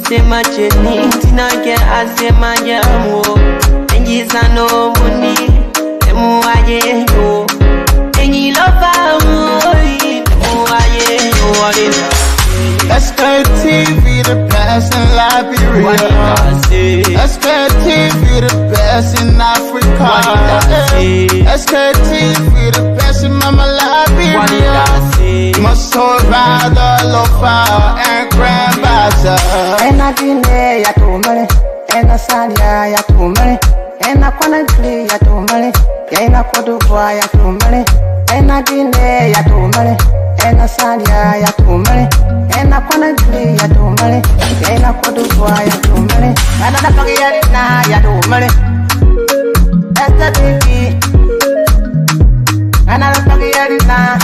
Sema cheni tina ke asema jamu. Enyi sano muni emu aye yo. Enyi lofa mui emu aye yo. Sktv, the best in Liberia. Sktv, the best in Africa. Sktv, the best in Mama Liberia. Must hold by the lofa and grand bazaar. And I didn't ya to money, and I said ya to money, and I couldn't play ya to money, and I could do ya to money, and I didn't ya to money, and I said ya to money, and I couldn't play ya to money, and I could do ya to money, and I forget it now ya to money. That's the thing, and I forget it now.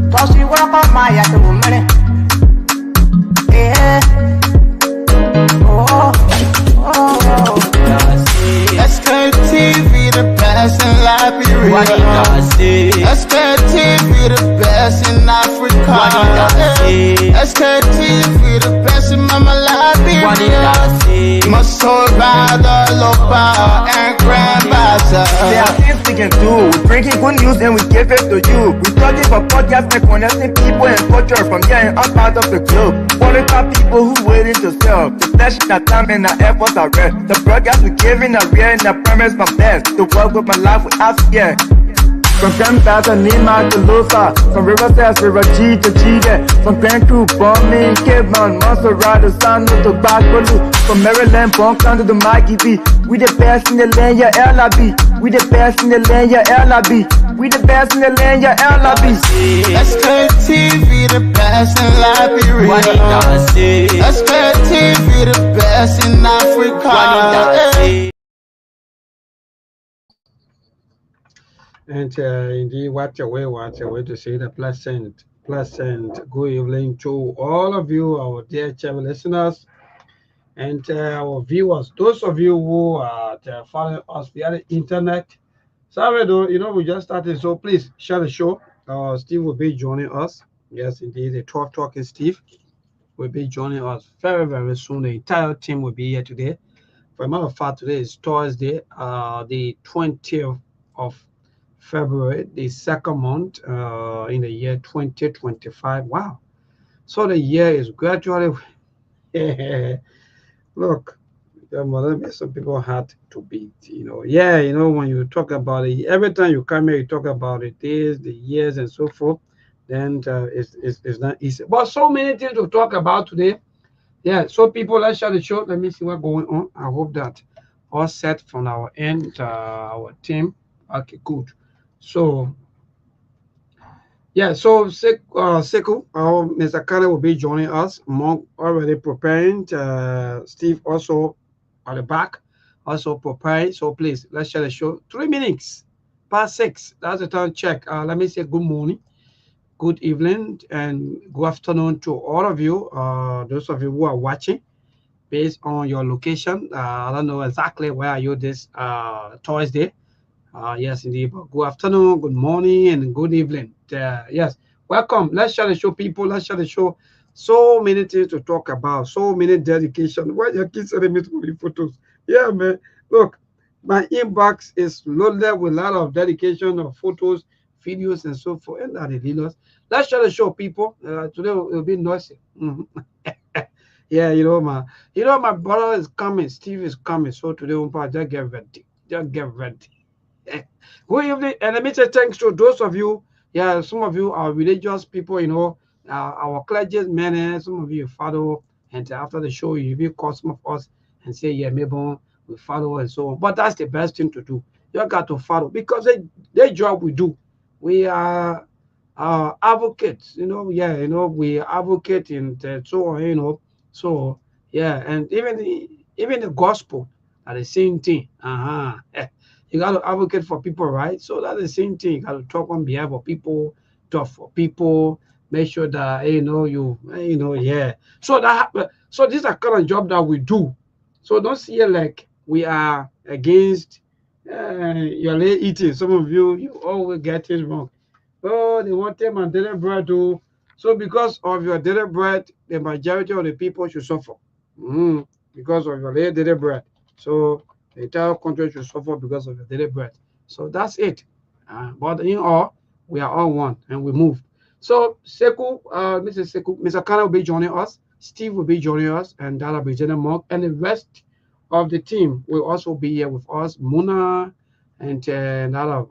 Cause you walk on my ya to money. Yeah. Sktv, the best in Liberia. Sktv, the best in Africa. Sktv, the best in Mama Liberia. Must hold by the lofa and grand bazaar. There are things we can do. We bring in good news and we give it to you. We talking about podcasts and connecting people and culture from here and out part of the globe. Qualified people who waiting to serve. The session, the time and the efforts are rare. The broadcast we giving are real and the premise my best. To work with my life without fear. From Grandfather Nima to Lusa, from River Sass, River G to Chile, from Grand Crew, Bombing, Kidman, Montserrat, Sano to Backbaloo, from Maryland, Bonk to the Mikey B. We the best in the land, yeah, LIB. We the best in the land, yeah, LIB. We the best in the land, yeah, LIB. Sktv, the best in Liberia. Sktv, the best in Africa. And indeed, what a way to say the pleasant good evening to all of you, our dear channel listeners, and our viewers. Those of you who are following us via the internet. Sorry, though, we just started, so please share the show. Steve will be joining us. Yes, indeed, the talking Steve will be joining us very, very soon. The entire team will be here today. For a matter of fact, today is Thursday, the 20th of February, the second month in the year 2025. Wow. So the year is gradually look, some people had to beat, when you talk about it, every time you come here, you talk about the days, the years, and so forth, then it's not easy. But so many things to talk about today. Yeah, so people, let's share the show. Let me see what's going on. I hope that all set from our end, our team. Okay, good. So, yeah, so Sekou, Mr. Kane will be joining us. Monk already preparing. Steve also at the back, also preparing. So please, let's share the show. 3 minutes past 6. That's the time check. Let me say good morning, good evening, and good afternoon to all of you. Those of you who are watching, based on your location. I don't know exactly where are you this Thursday. Yes, indeed. But good afternoon, good morning, and good evening. Yes, welcome. Let's share the show, people. Let's share the show. So many things to talk about. So many dedication. Why your kids sending me too many photos? Yeah, man. Look, my inbox is loaded with a lot of dedication of photos, videos, and so forth. And that is let's share the show, people. Today will be noisy. Yeah, my brother is coming. Steve is coming. So today we'll just get ready. Just get ready. Good evening, and let me say thanks to those of you. Yeah, some of you are religious people, our clergymen, some of you follow, and after the show, you will call some of us and say, yeah, maybe we follow and so on. But that's the best thing to do. You got to follow because the job we do, we are advocates, we advocate and so on, so yeah, and even the gospel are the same thing. You got to advocate for people, right? So that's the same thing. You got to talk on behalf of people, talk for people, make sure that yeah. So this is the kind of job that we do. So don't see it like we are against your late eating. Some of you always get it wrong. Oh, they want them on daily bread too. So because of your daily bread, the majority of the people should suffer. Because of your daily bread. So the entire country should suffer because of your daily bread. So that's it. But in all, we are all one and we move. So Sekou, Mrs. Sekou, Mr. Kana will be joining us, Steve will be joining us, and that'll be Jenna Monk, and the rest of the team will also be here with us. Muna and another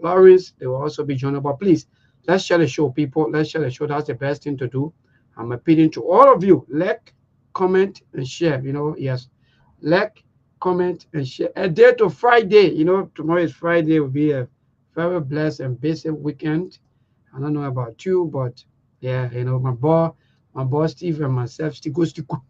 Lawrence, they will also be joining. But please, let's share the show, people. Let's share the show. That's the best thing to do. I'm appealing to all of you. Like, comment, and share. Yes. Like, comment, and share. A day to Friday. Tomorrow is Friday. Will be a very blessed and busy weekend. I don't know about you, but yeah, my boss Steve and myself still goes to cook.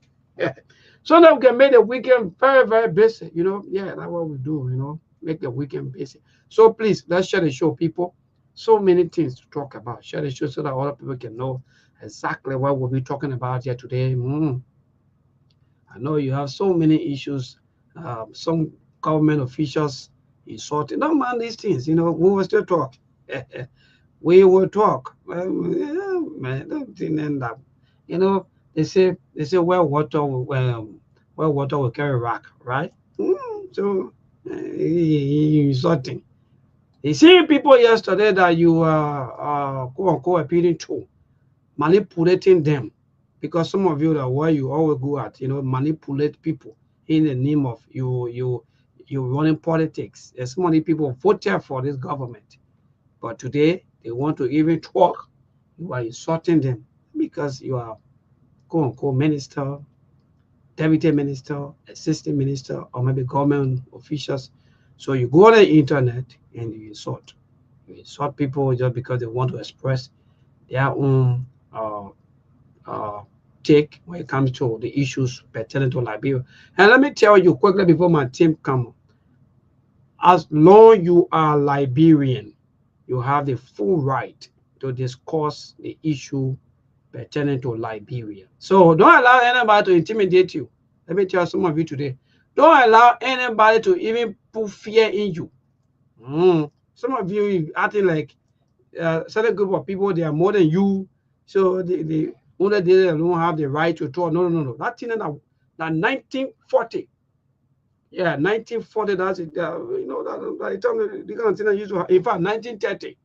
So now we can make the weekend very, very busy. Yeah, that's what we do, make the weekend busy. So please, let's share the show, people. So many things to talk about. Share the show so that other people can know exactly what we'll be talking about here today. I know you have so many issues. Some government officials insulting. Don't mind these things, we will still talk. We will talk. Yeah, man, don't end up. They say where water will carry rock, right? So insulting. You see people yesterday that you are quote unquote appealing to, manipulating them, because some of you that where you always go at, manipulate people in the name of you running politics. There's so many people voted for this government, but today they want to even talk. You are insulting them because you are quote unquote minister, deputy minister, assistant minister, or maybe government officials. So you go on the internet and you insult. You insult people just because they want to express their own uh, take when it comes to the issues pertaining to Liberia. And let me tell you quickly before my team come, as long you are Liberian, you have the full right to discuss the issue pertaining to Liberia. So don't allow anybody to intimidate you. Let me tell some of you today. Don't allow anybody to even put fear in you. Some of you acting like certain group of people, they are more than you. So they only they don't have the right to talk. No. That thing that 1940. Yeah, 1940, that's it. That time they can say used to have, in fact, 1930.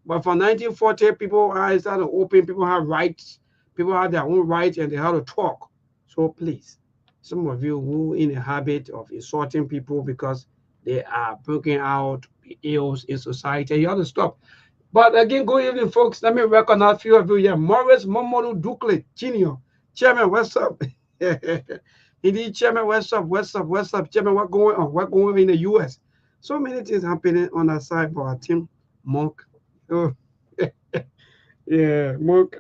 But from 1940, people are started open, people have rights, people have their own rights and they have to talk. So please, some of you who in the habit of insulting people because they are bringing out ills in society, you have to stop. But again, good evening, folks. Let me recognize a few of you here. Morris Momodu Ducle, Jr., Chairman, what's up? Indeed, Chairman, what's up? Chairman, what going on? What going on in the US? So many things happening on our side for our team. Monk. Oh, yeah, Monk.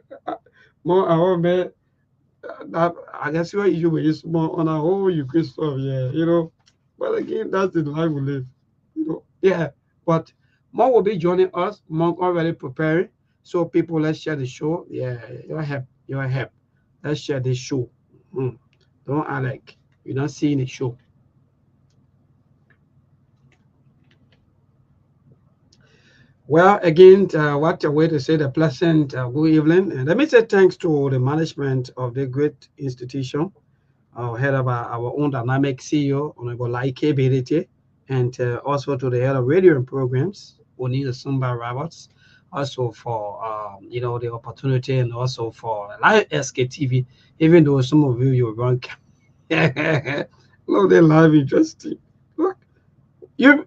Our man. I guess what you do is more on our whole Ukraine stuff, yeah, But again, that's the life we live, Yeah, but Monk will be joining us. Monk already preparing. So people, let's share the show. Yeah, you're help. Let's share this show. Don't act like you're not seeing the show. Well, again, what a way to say the pleasant good evening. And let me say thanks to the management of the great institution, head of our own dynamic CEO, Honorable Laike Berete, and also to the head of radio and programs, Onida Sumba Roberts, also for the opportunity and also for live Sktv, even though some of you run love their live interesting. Look, you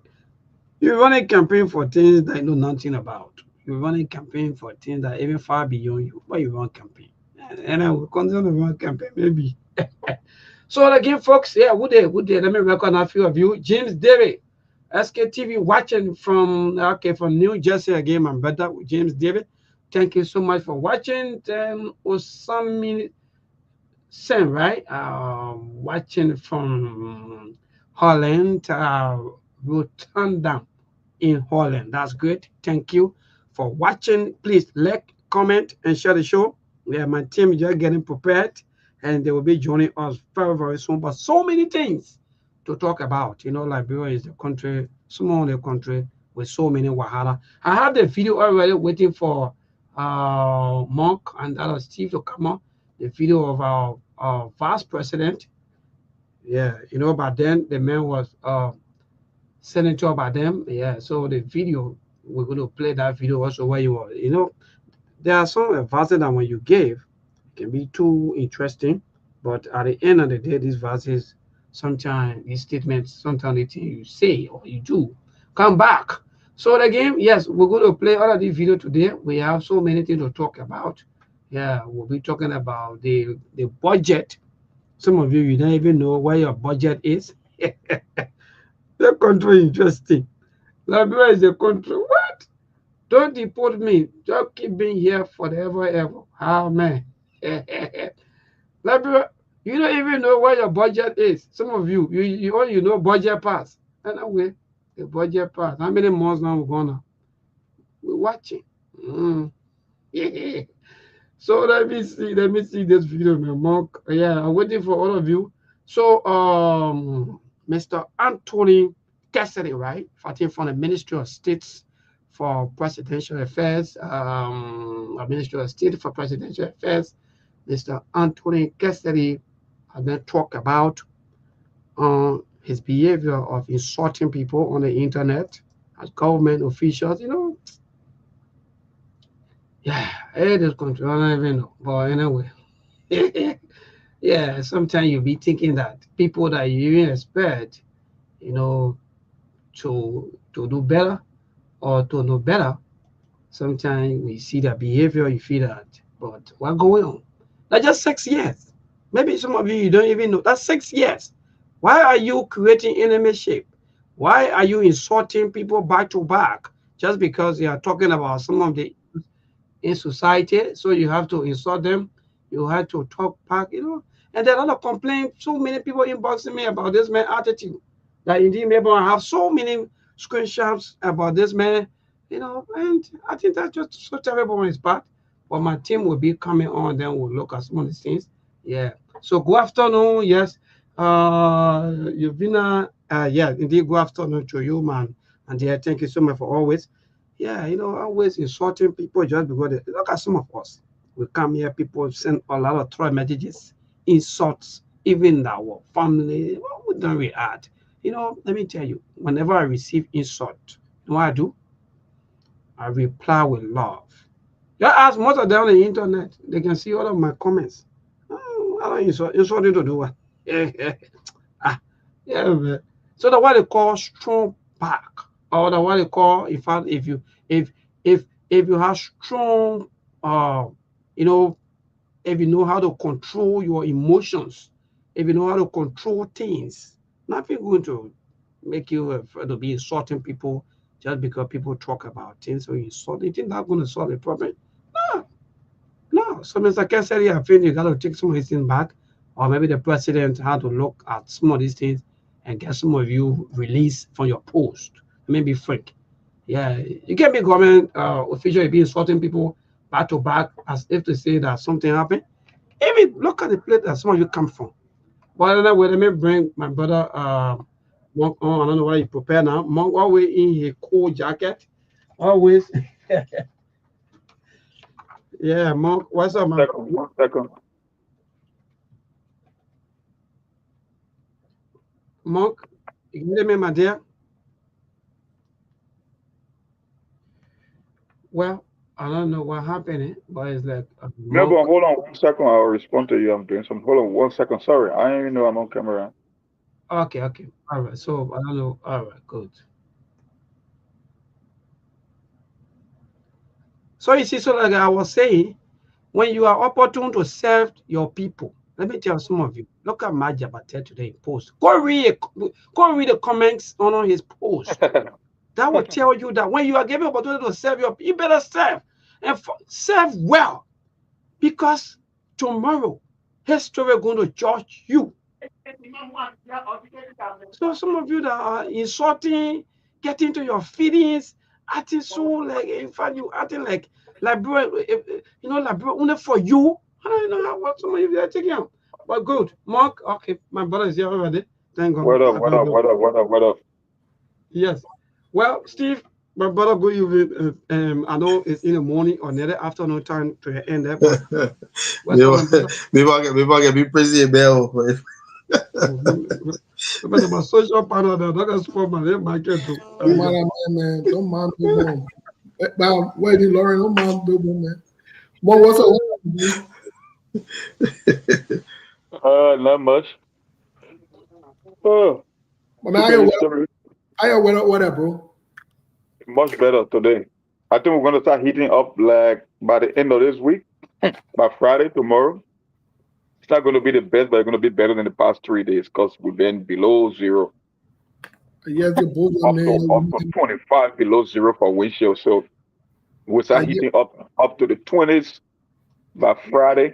run a campaign for things that you know nothing about. You run a campaign for things that even far beyond you. Why you run campaign? And I will continue to run campaign maybe. So again, folks, yeah, would they? Let me recognize a few of you. James David, Sktv watching from New Jersey again, my brother James David. Thank you so much for watching. Osami Sen, right? Watching from Holland, Rotterdam in Holland. That's great. Thank you for watching. Please like, comment, and share the show. Yeah, my team is just getting prepared, and they will be joining us very, very soon. But so many things to talk about. Liberia is the country, small country with so many wahala. I have the video already waiting for Monk and Steve to come on. the video of our vice president. Yeah, you know, but then the man was senator by them. Yeah, so the video, we're going to play that video also where you are. You know, there are some advices that when you give, can be too interesting, but at the end of the day, these verses, sometimes these statements, sometimes the thing you say or you do, come back. So again, yes, we're going to play all of these video today. We have so many things to talk about. Yeah, we'll be talking about the budget. Some of you don't even know where your budget is. The country interesting. Liberia is a country. What? Don't deport me. Just keep being here forever, ever. Amen. Liberia, you don't even know where your budget is. Some of you all you know budget pass. Anyway, the budget pass. How many months now we're gonna? We're watching. Mm. So let me see this video, my Mark. Yeah, I'm waiting for all of you. So Mr. Anthony Cassidy, right? Fighting from the Ministry of States for Presidential Affairs, Ministry of State for Presidential Affairs, Mr. Anthony Cassidy has been talked about his behavior of insulting people on the internet as government officials, you know. Yeah, it is control. I don't even know. But anyway. Yeah, sometimes you'll be thinking that people that you even expect, you know, to do better or to know better, sometimes we see that behavior, you feel that, but what's going on? That's just 6 years. Maybe some of you don't even know. That's 6 years. Why are you creating enemyship? Why are you insulting people back to back just because you are talking about some of the in society? So you have to insult them. You have to talk back, you know. And there are a lot of complaints. So many people inboxing me about this man attitude. That indeed, maybe I have so many screenshots about this man, you know. And I think that's just so terrible on his part. But my team will be coming on, then we'll look at some of these things. Yeah. So good afternoon. Yes. Yuvina, yeah, indeed, good afternoon to you, man. And yeah, thank you so much for always. Yeah, you know, always insulting people just because they look at some of us. We come here, people send a lot of troll messages, insults, even our family. What would don't react? You know, let me tell you, whenever I receive insult, you know what I do? I reply with love. Yeah, ask most of them on the internet. They can see all of my comments. Oh, I don't insulting to do what? Ah, yeah, man. So that's what they call strong back, or the what they call, in fact, if if you have strong, you know, if you know how to control your emotions, if you know how to control things, nothing going to make you afraid to be insulting people just because people talk about things. So you insult, you think that's going to solve the problem? No, no. So Mr. Kessler, I think you got to take some of these things back, or maybe the president had to look at some of these things and get some of you released from your post. Maybe frank. Yeah, you can be government official, you be insulting people back to back as if to say that something happened. Even look at the place that some of you come from. But anyway, let me bring my brother Monk on. I don't know why you prepare now. Monk always in his cool jacket. Always. Yeah, Monk. What's up, man? One second. Monk, you can hear me, my dear? Well, I don't know what happened, but it's like Maybe hold on 1 second. I'll respond to you. I'm doing some. Hold on 1 second. Sorry, I didn't even know I'm on camera. Okay, all right. So I don't know. All right, good. So you see, so like I was saying, when you are opportune to serve your people, let me tell some of you. Look at my Jabate today post. Go read the comments on his post. That will tell you that when you are given opportunity to serve your people, you better serve and serve well, because tomorrow history is going to judge you. So some of you that are insulting, getting to your feelings, acting so like, in fact, you acting like bro, you know, like bro, only for you. I don't know what some of you are taking out. But good, Mark. Okay, my brother is here already. Thank God. What up? Yes. Well, Steve, My brother go you I know it's in the morning or near the afternoon time to end there, but maybe I can be president bell. But my social partner that can support my market too. Man, don't mind Billboard. Wait, Lauren, don't mind Billboard, man. What was it? Not much. Oh, I what up, bro? much better today. I think we're gonna start heating up like by the end of this week, by Friday, tomorrow. It's not gonna be the best, but it's gonna be better than the past 3 days because we've been below zero. Yes, the both Up to 25 below zero for windshield. So we'll start heating up to the 20s by Friday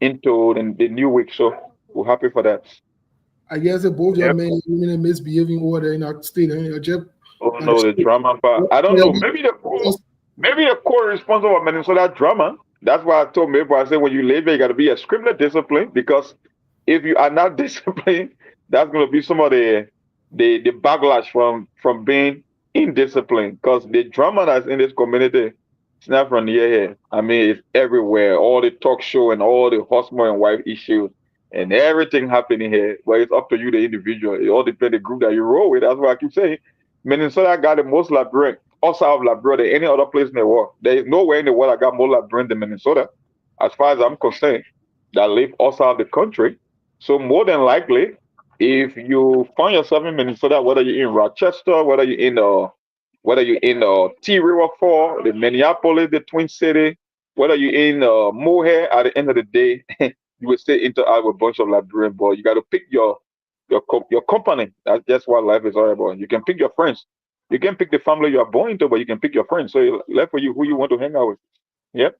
into the new week. So we're happy for that. I guess both your men misbehaving over there in our state. Oh no, the drama part. I don't know. Maybe the core responsible for Minnesota drama. That's why I told Maple, I said when you live here, you gotta be extremely disciplined, because if you are not disciplined, that's gonna be some of the backlash from being indisciplined. Because the drama that's in this community, it's not from here. I mean, it's everywhere. All the talk show and all the husband and wife issues and everything happening here. But it's up to you, the individual. It all depends on the group that you roll with. That's why I keep saying Minnesota got the most librarians outside of Labrador than any other place in the world. There is nowhere in the world I got more librarians than Minnesota, as far as I'm concerned, that live outside of the country. So more than likely, if you find yourself in Minnesota, whether you're in Rochester, whether you're in T River Fall, the Minneapolis, the Twin City, whether you're in Mohair, at the end of the day, you will stay interact with a bunch of librarians. But you got to pick your company. That's just what life is all about. You can pick your friends. You can pick the family you are born into, but you can pick your friends. So it's left for you who you want to hang out with. Yep.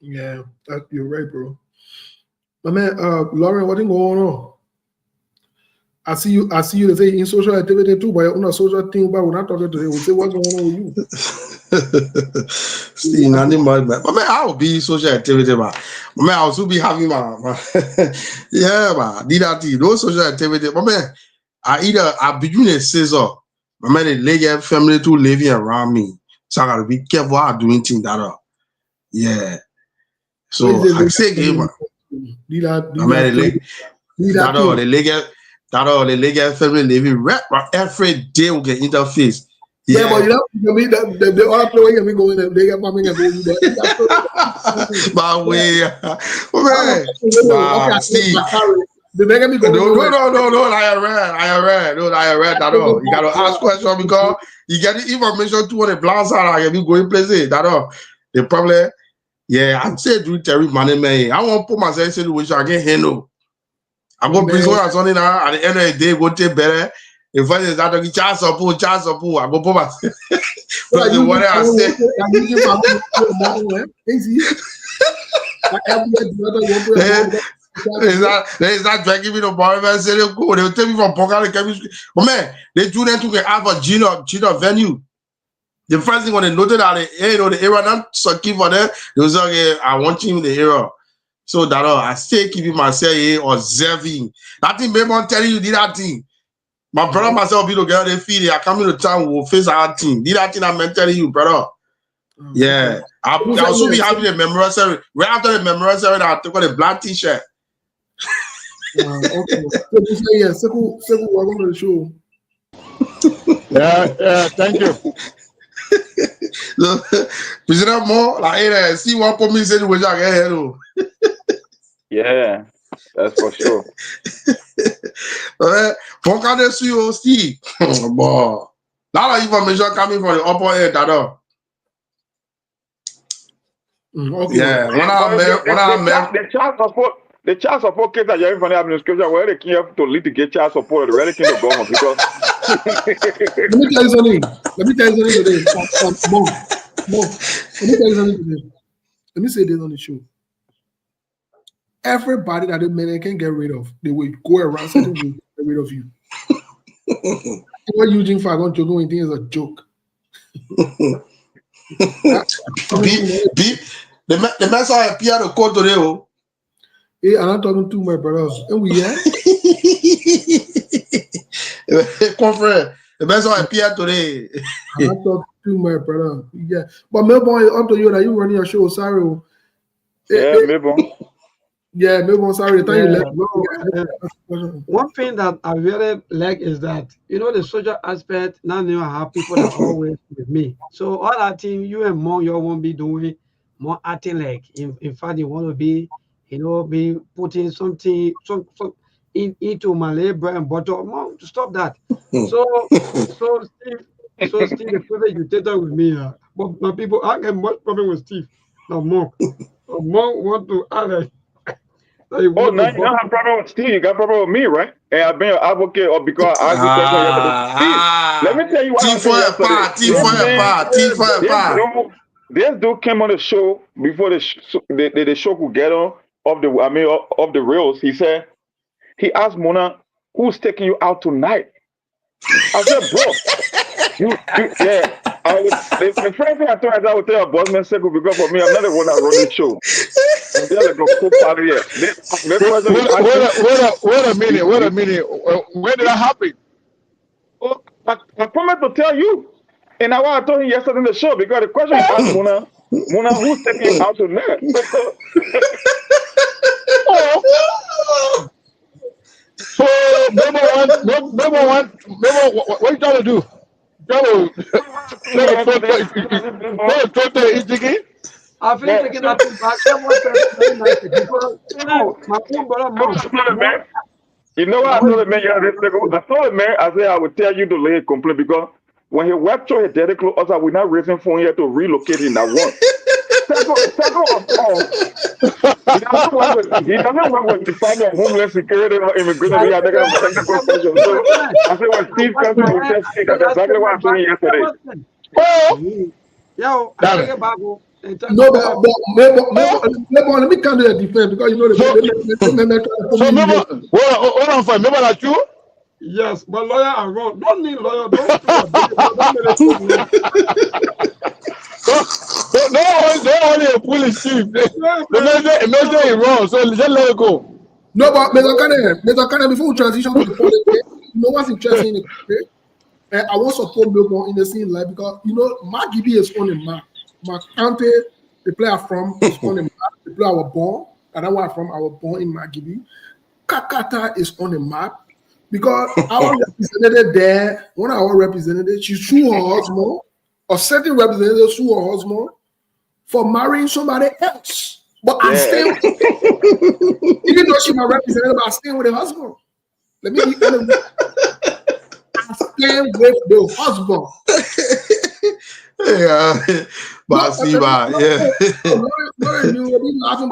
Yeah, you're right, bro. My man, Lauren, what's going on? I see you. They say in social activity too, but you're on a social thing. But we're not talking today. We say what's going on with you. See, nothing much, man. I mean, I will be social activity, man. I mean, I also be having my yeah, man. Did that thing, no social activity. But man, I begin a season. I mean, the legal family too living around me, so I gotta be careful how I'm doing things that are. Yeah. So I say, man. The legal family living right every day we get interface. Yeah, but you know, the other player can be going there. They get family and going there. But we, man, see. No, I read that all. You gotta ask questions because you get the information to the plans are like going places. That all. The problem, yeah, I'm saying do Terry management. I won't put myself in a situation I can handle. I go prison or something now. At the end of the day, go take better. If I say that I chance support, I go put myself. What I say. It's not dragging me to bar and say they go. They will take me from Ponga chemistry. But man, they do that to get out of Gina venue. The first thing when they noted that the area not so key for them, they was like, okay, I want you in the area. So that I stay keeping myself here observing. That thing, baby, I'm telling you, did that thing. My brother myself be together, they feel it. I come into town, we'll face our team. Did that thing I'm telling you, brother. Yeah. I'll also be having a memorial ceremony. Right after the memorial ceremony, I'll take on a black t-shirt. Okay. So welcome to the show. Yeah, thank you. So, President Mo, like, see one for me, say, we shall get here. Yeah, that's for sure. For can they see you, Steve? Boy, that information coming from the upper end, that all. Okay. Yeah, the child support case that you're in from the administration, where they can't to litigate child support, really can't go on because. Let me tell you something today. Mom, let me tell you something today. Let me say this on the show. Everybody that the men can get rid of, they will go around saying they will get rid of you. What you think for going to go in things is a joke. The man saw a Pierre to court today. Hey, and I'm talking to my brothers. And we Confrère, The best one appear today. I talk too much, brother. Yeah, but Melbourne is up to you that you running your show. Sorry. Yeah, Melbourne. Yeah, Melbourne. Sorry. Thank you. One thing that I really like is that, you know, the social aspect. Now I have people that are always with me. So all that thing, you and Mom, you won't be doing more acting like. In fact, you want to be, you know, be putting something into my labor and butter. Mom, to stop that. So Steve, the privilege you take that with me. But my people, I get much problem with Steve. Now, Mom want to add. Oh, now you don't have problem with Steve. You got problem with me, right? And I've been an advocate or because I asked the question yesterday. Let me tell you what happened yesterday. This dude came on the show before the show could get on off the rails. He said, he asked Mona, who's taking you out tonight? I said, bro, yeah. The first thing I told I would tell a bossman circle because for me, I'm not the one that run the show. I'm just like a co-party here. Wait a minute. When did that happen? Oh, I promised to tell you. And I told him yesterday in the show because the question is asked Mona, who's taking you out tonight? So, number one, what are you trying to do? I feel taking that back. You know what I told the man? I told the man, I said I would tell you to lay a complaint because when he went to his daddy clothes, also we're not raising for him to relocate him that one. He doesn't work with Department of Homeland Security or immigration. We are taking a technical question. So I said when Steve comes to the test, that's exactly what I told him yesterday. Yo, I take it back. No, but let me come to the defense because you know hold on for remember that you? Yes, but lawyer are wrong. Don't need lawyer. Don't only a police chief. The measure is wrong, so just let it go. No, but Mr. Kane, before we transition to the politics, you know what's interesting in the country? I want to support Melbourne in the scene like because you know Mark Gibby is on the map. Mark County, the player from is on the map. The player was born, and that's where I'm from. I was born in Mark Gibby. Kakata is on the map. Because our representative there, one of our representatives, she sued her husband, or certain representatives sue her husband for marrying somebody else. But I'm staying with even though she's my representative, I'm staying with the husband. Let me be honest. I'm staying with the husband. Yeah, but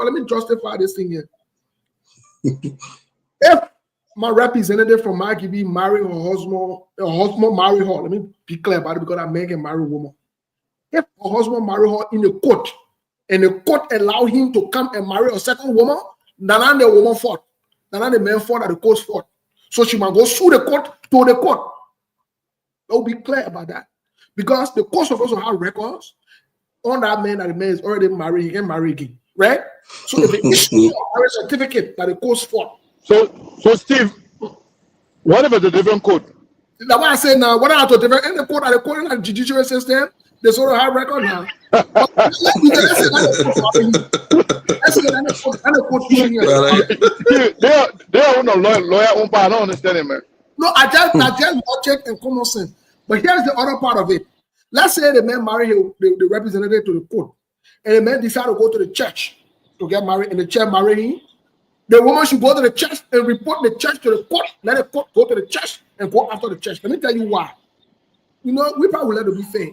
let me justify this thing here. If my representative from Maggie marry her husband marry her. Let me be clear about it because I'm making marry woman. If her husband marry her in the court, and the court allow him to come and marry a second woman, then the woman fought. Then the man fought at the court fought. So she might go sue the court to the court. I'll be clear about that. Because the court supposed to have records on that man that the man is already married, he can marry again. Right? So if the issue of marriage certificate that the court fought. So Steve, what about the different code? That's why I say now, what are the different in the court in the judicial system? They sort of have record now. They are no lawyer. I don't understand it, man. No, I just logic and common sense. But here's the other part of it. Let's say the man married the representative to the court, and the man decided to go to the church to get married, and the church married him. The woman should go to the church and report the church to the court. Let the court go to the church and go after the church. Let me tell you why. You know, we probably let it be fair.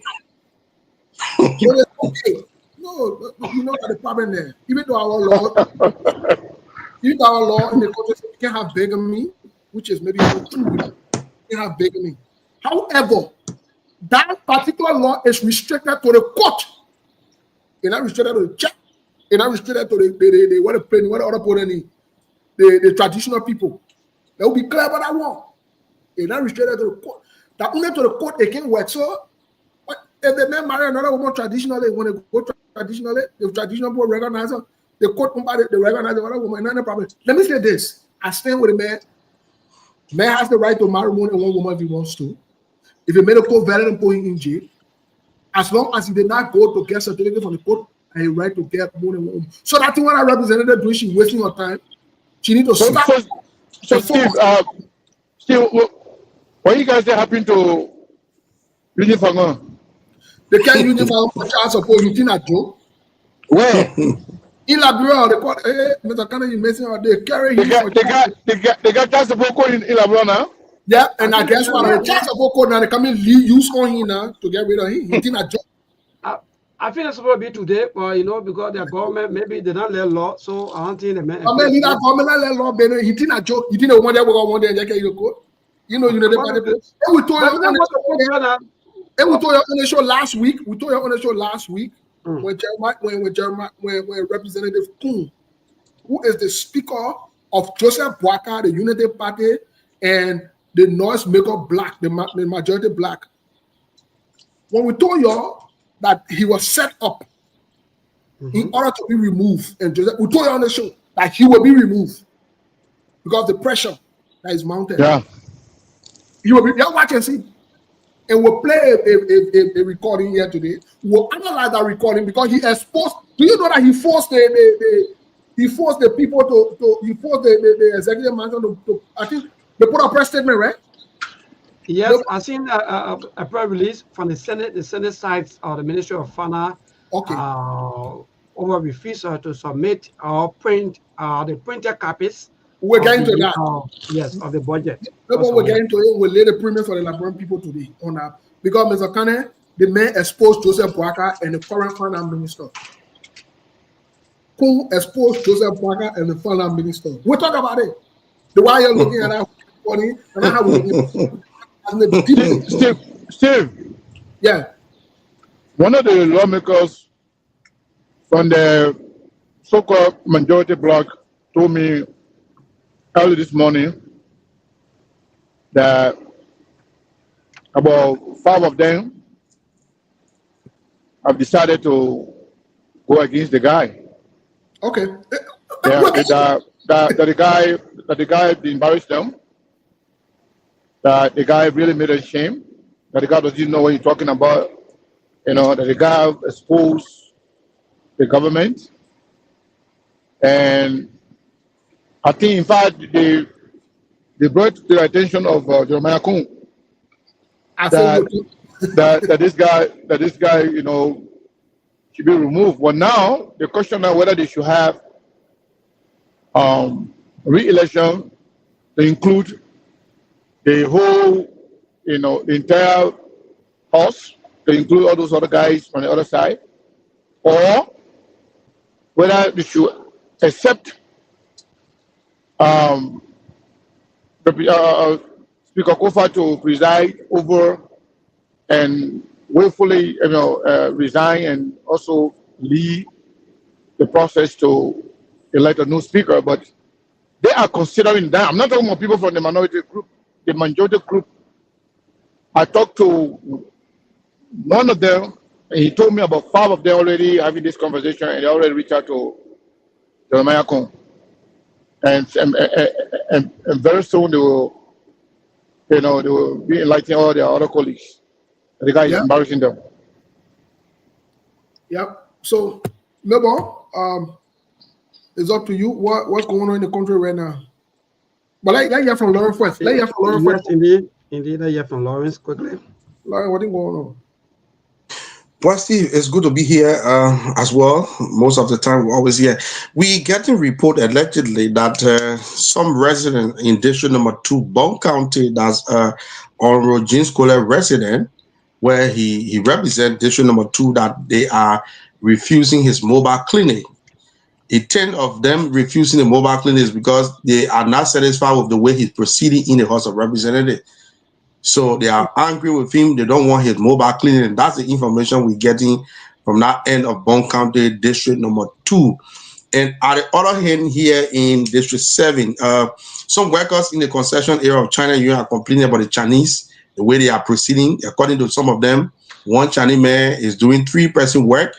Okay. No, you know the problem there. Even though our law in the country says you can't have bigamy, which is maybe not true. You can't have bigamy. However, that particular law is restricted to the court. It's not restricted to the church. It's not restricted to the traditional people. They will be clear about that one. It's not restricted to the court. That only to the court it can work. So if the man marry another woman traditionally, when they go traditionally, the traditional people recognize her, the court they recognize the other woman, not a problem. Let me say this. I stand with the man. Man has the right to marry more than one woman if he wants to. If you made a court valid and put him in jail, as long as he did not go to get certificate from the court and he right to get more than one. So that's what our representative doing. She's wasting her time. She need to stop. So Steve, what you guys happen to uniform? They can't uniform for child support. You think that joke? Where? In Labrador, they call Mr. Cannon, you messing out. They carry him. They got child support code in Labrador now. Yeah, and I guess what the child support code now they come in use on him now to get rid of him. You think that joke? I think it's supposed to be today, but you know, because their government maybe they don't let law, so I don't think they mean that government not let law, but he think that joke. You think the one that we got one day and get your code. You know, they party. And we told you on the show last week. We told you on the show last week when Representative Kuhn, who is the Speaker of Joseph Boaka, the Unity Party, and the North Maker Black, the majority Black. When we told y'all that he was set up in order to be removed, and Joseph, we told you on the show that he will be removed because the pressure that is mounted. Yeah. He will be, y'all watch and see. And we'll play a recording here today. We'll analyze that recording because he exposed. Do you know that he forced the people he forced the executive mansion to I think they put a press statement, right? Yes, I've seen a press release from the Senate side of the Ministry of Finance. Okay. Over refusal to submit or print the printed copies. We're getting to that. Yes, of the budget. We're getting to it. We'll lay the premium for the Labrador people today on that. Because Mr. Kane, the man exposed Joseph Boaka and the current finance minister. Who exposed Joseph Boaka and the finance minister? We'll talk about it. The way you're looking at that funny and how we Steve. Yeah. One of the lawmakers from the so-called majority bloc told me early this morning that about 5 of them have decided to go against the guy. Okay. Yeah, that the guy embarrassed them. That the guy really made a shame. That the guy doesn't know what he's talking about. You know, that the guy exposed the government. And I think, in fact, they brought to the attention of Jeremiah Kuhn that this guy, you know, should be removed. Well, now the question is whether they should have re-election to include the whole, you know, the entire House, to include all those other guys from the other side, or whether they should accept Speaker Kofa to preside over and willfully, you know, resign and also lead the process to elect a new speaker. But they are considering that. I'm not talking about people from the minority group, the majority group. I talked to one of them, and he told me about 5 of them already having this conversation, and they already reached out to Jeremiah Kuhn. And very soon they will, you know, they will be enlightening all their other colleagues. The guy is embarrassing them. Yep. So, Lebo, it's up to you. What's going on in the country right now? But let hear from Lauren first. Yes, indeed. Let hear from Lawrence quickly. Lauren, what's going on? Well, Steve, it's good to be here as well. Most of the time, we're always here. We getting report allegedly that some resident in district number 2, Bond County, that's Honorable James Kohler resident, where he represents district number 2, that they are refusing his mobile clinic. 10 of them refusing the mobile clinic is because they are not satisfied with the way he's proceeding in the House of Representatives. So they are angry with him. They don't want his mobile clinic. And that's the information we're getting from that end of Bond County, district number 2. And at the other hand, here in district 7, some workers in the concession area of China Union are complaining about the Chinese, the way they are proceeding. According to some of them, one Chinese man is doing 3-person work.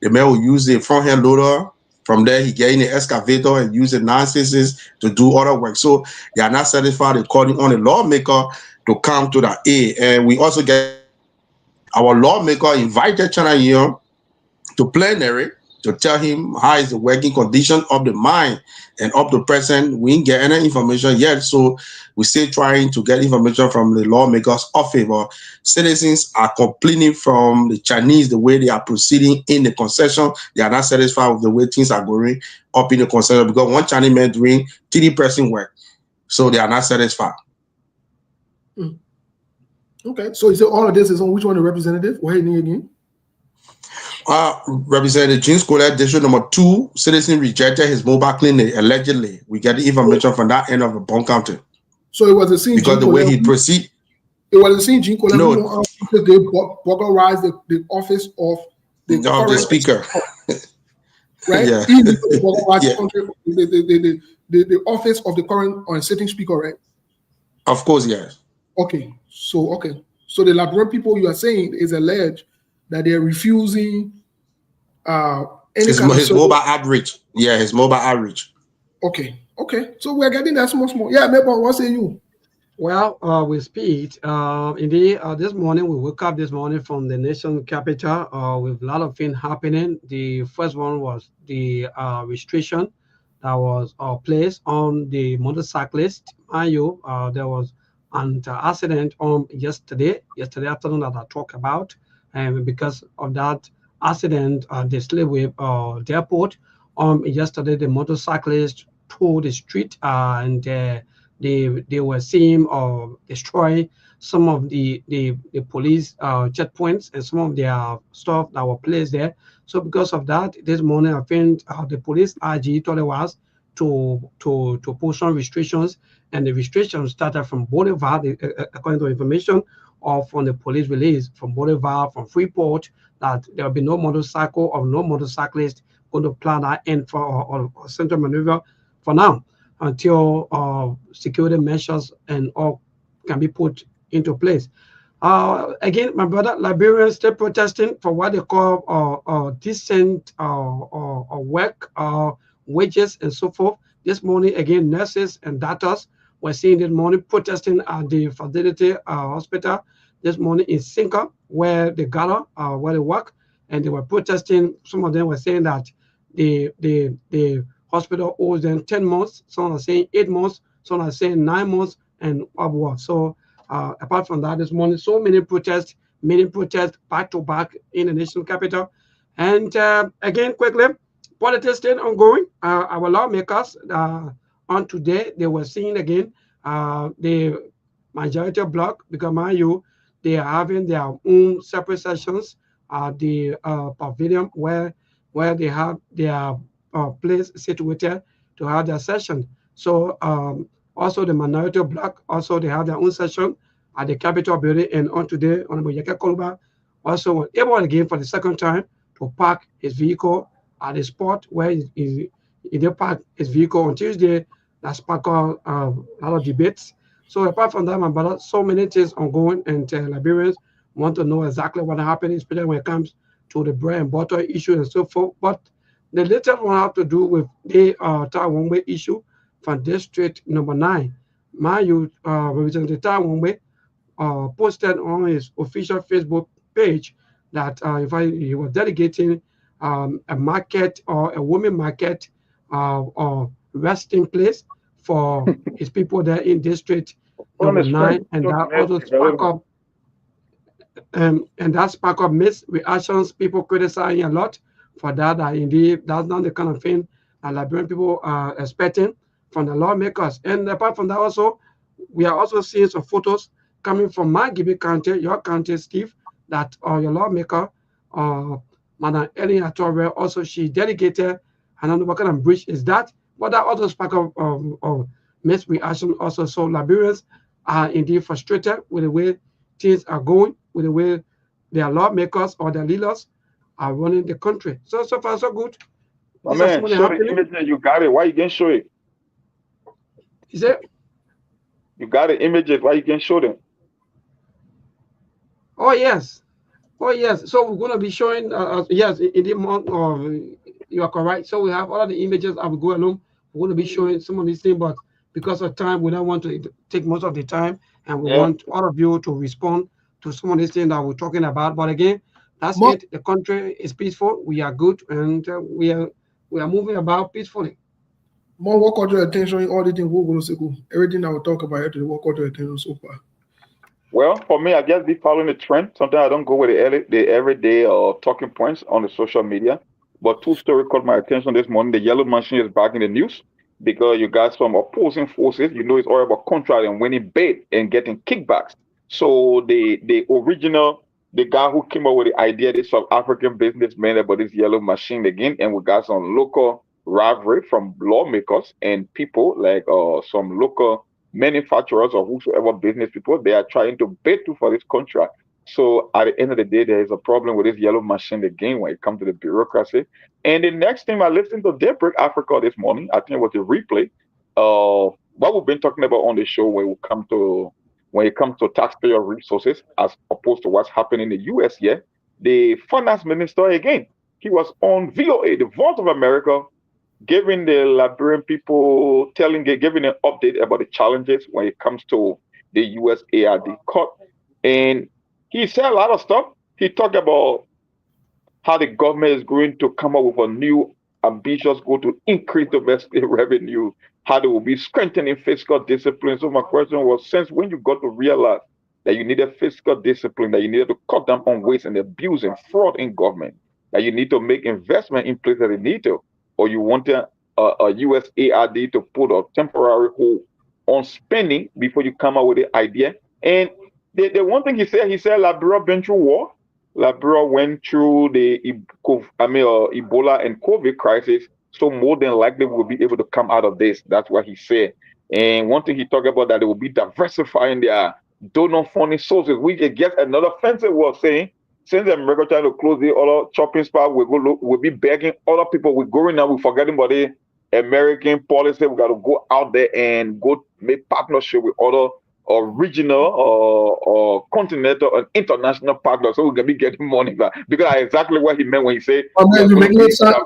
The man will use the front hand loader. From there, he get in the excavator and use the 9/6 to do other work. So they are not satisfied. They're calling on the lawmaker to come to the aid. And we also get our lawmaker invited China Young to plenary to tell him how is the working condition of the mine. And up to present, we didn't get any information yet. So we're still trying to get information from the lawmakers office. But citizens are complaining from the Chinese the way they are proceeding in the concession. They are not satisfied with the way things are going up in the concession because one Chinese man doing 3D work. So they are not satisfied. Okay. So you say all of this is on which one the representative? Why again? Representative James Colette, District number 2, citizen rejected his mobile clinic allegedly. We get the information from that end of the Bond County. So it was the same because the way he proceed. It was the same Jean Colette. No, they burglarized the office of the speaker. Right? Yeah. The office of the current sitting speaker, right? Of course, yes. Okay. So the Liberian people you are saying is alleged that they're refusing his mobile outreach. Yeah, his mobile outreach. Okay. So we're getting that small. Yeah, maybe what say you? Well, with speed, indeed, this morning we woke up from the nation capital with a lot of things happening. The first one was the restriction that was placed on the motorcyclist. There was an accident on yesterday afternoon that I talked about. And because of that accident, the Sktv-Lib airport, yesterday the motorcyclist towed the street and they were seeing destroy some of the police checkpoints and some of their stuff that were placed there. So because of that, this morning I think the police RG told us to put some restrictions, and the restrictions started from Boulevard, according to information or from the police release from Boulevard, from Freeport, that there will be no motorcycle or no motorcyclist going to plan that in for or central maneuver for now until security measures and all can be put into place. Again, my brother, Liberians still protesting for what they call decent work, wages, and so forth. This morning, again, nurses and doctors were seen this morning protesting at the Fidelity Hospital this morning in Sinka, where they gather, where they work, and they were protesting. Some of them were saying that the hospital owes them 10 months. Some are saying 8 months. Some are saying 9 months and upward. So apart from that, this morning, so many protests back to back in the national capital. And again, quickly, politics still ongoing. Our lawmakers on today, they were seeing again the majority bloc, because they are having their own separate sessions at the pavilion where they have their place situated to have their session. So also the minority bloc, also they have their own session at the Capitol building. And on today, Honorable Yeke Koluba also was able again for the second time to park his vehicle at the spot where he did park his vehicle on Tuesday. That's sparked a lot of debates. So apart from that, my brother, so many things ongoing, and Liberians want to know exactly what happened, especially when it comes to the bread and butter issue and so forth. But the latest one have to do with the one-way issue from District number 9. My youth Representative Tawongwe posted on his official Facebook page that he was dedicating a market or a women market or resting place for his people there in District number 9, and that also spark up and that spark up mixed reactions. People criticizing a lot for that. Indeed, that's not the kind of thing that Liberian people are expecting from the lawmakers. And apart from that, also we are also seeing some photos coming from my Gibi County, your county, Steve, that your lawmaker, Madam Ellen Atorre, also she dedicated. I don't know what kind of bridge is that, but that also spark up mixed reaction also. So Liberians are indeed frustrated with the way things are going, with the way their lawmakers or their leaders are running the country. So far so good. My man, show the image that you got it. Why you can't show it? Is it? You got the images. Why you can't show them? Oh yes. So we're going to be showing. Yes, in the month. You are correct. So we have all of the images as we go along. We're going to be showing some of these things, but because of time, we don't want to take most of the time, and we Yeah. want all of you to respond to some of these things that we're talking about. But again, that's Mo- it. The country is peaceful. We are good, and we are moving about peacefully. More what caught your attention in all the things we're going to say. Everything I will talk about here, what caught your attention so far? Well, for me, I just be following the trend. Sometimes I don't go with the everyday talking points on the social media. But two stories caught my attention this morning. The yellow machine is back in the news because you got some opposing forces. You know, it's all about contract and winning bid and getting kickbacks. So the original, the guy who came up with the idea, this South African businessman about this yellow machine again, and we got some local rivalry from lawmakers and people like some local manufacturers or whosoever business people, they are trying to bid to for this contract. So at the end of the day, there is a problem with this yellow machine again when it comes to the bureaucracy. And the next thing I listened to Daybreak Africa this morning, I think it was a replay of what we've been talking about on the show when it comes to taxpayer resources as opposed to what's happening in the US here. The finance minister again, he was on VOA, the Voice of America, giving the Liberian people, giving an update about the challenges when it comes to the USAID cut. And he said a lot of stuff. He talked about how the government is going to come up with a new ambitious goal to increase domestic revenue, how they will be strengthening fiscal discipline. So my question was, since when you got to realize that you needed fiscal discipline, that you needed to cut down on waste and abuse and fraud in government, that you need to make investment in places that they need to, or you wanted a USAID to put a temporary hold on spending before you come out with the idea. And the one thing he said Liberia been through war. Liberia went through the Ebola and COVID crisis. So more than likely we'll be able to come out of this. That's what he said. And one thing he talked about that they will be diversifying their donor funding sources, which again another offensive was saying, since America trying to close the other shopping spot, we'll be begging other people. We're going now, we're forgetting about the American policy. We got to go out there and go make partnership with other regional or continental and international partners, so we can be getting money back. Because that's exactly what he meant when he said. You making it sound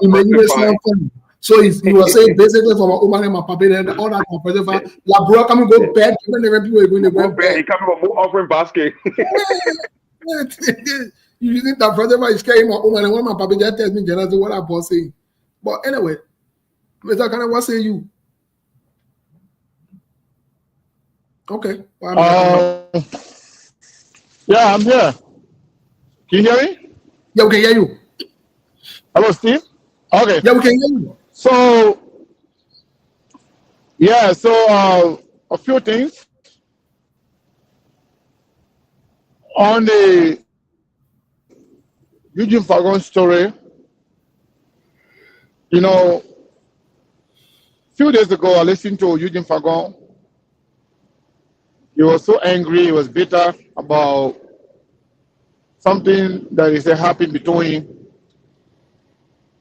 funny. So you were saying basically from Oman and Papa and all that Labra come and go back, even the people are going to go back. He coming from more offering basket. You think that brother is carrying my Oman and one my Papa just tells me generally what I was saying. But anyway, Mr. Kana, what say you? Okay. Yeah, I'm here. Can you hear me? Yeah, we can hear you. Hello, Steve. Okay. Yeah, we can hear you. So, yeah, a few things on the Eugene Fagon story. You know, a few days ago, I listened to Eugene Fagon. He was so angry, he was bitter about something that is happened between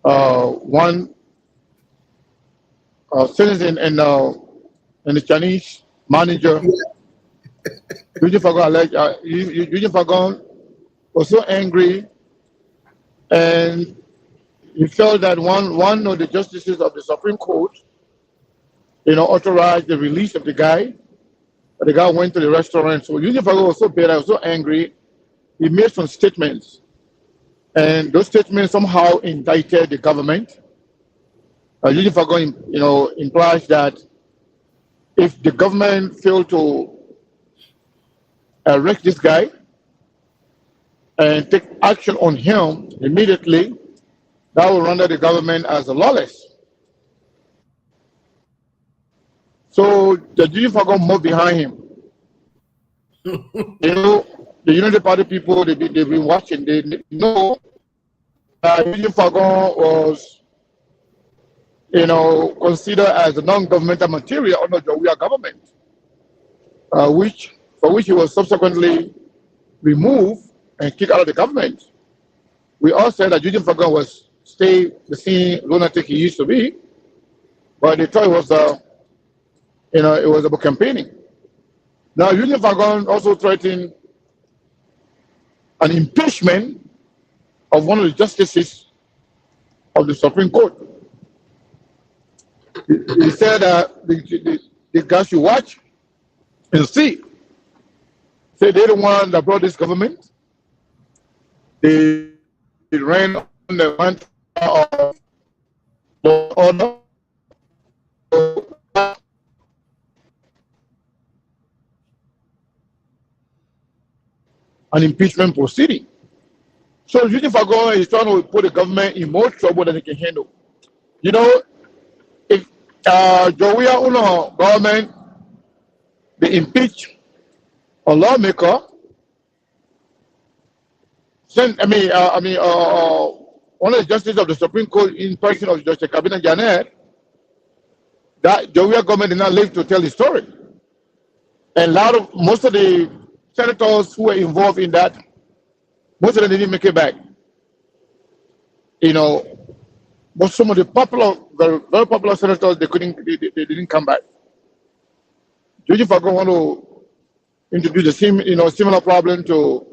one citizen and the Chinese manager. Eugene Fagon was so angry, and he felt that one of the justices of the Supreme Court, authorized the release of the guy. But the guy went to the restaurant. So Eugene Fagon was so bitter, was so angry. He made some statements, and those statements somehow indicted the government. Eugene Fagon, implies that if the government failed to arrest this guy and take action on him immediately, that will render the government as lawless. So the Eugene Fagon moved behind him. The Unity Party people, they've been watching. They know that Eugene Fagon was, considered as a non-governmental material under the Jawia government, for which he was subsequently removed and kicked out of the government. We all said that Eugene Fagon was stay the same lunatic he used to be, but they thought it was it was about campaigning. Now, Eugene Fagon also threatened an impeachment of one of the justices of the Supreme Court. He said that the guys should watch and see. Say they're the one that brought this government. They ran on the mantra of law and order. An impeachment proceeding. So Eugene Fagon is trying to put the government in more trouble than it can handle. You know, if Joia Uno government they impeach a lawmaker, one of the justices of the Supreme Court in person of Justice Cabinet Janet, that Joia government did not live to tell the story. And most of the senators who were involved in that, most of them didn't make it back. You know, but some of the very, very popular senators, they didn't come back. George Fagon want to introduce the similar problem to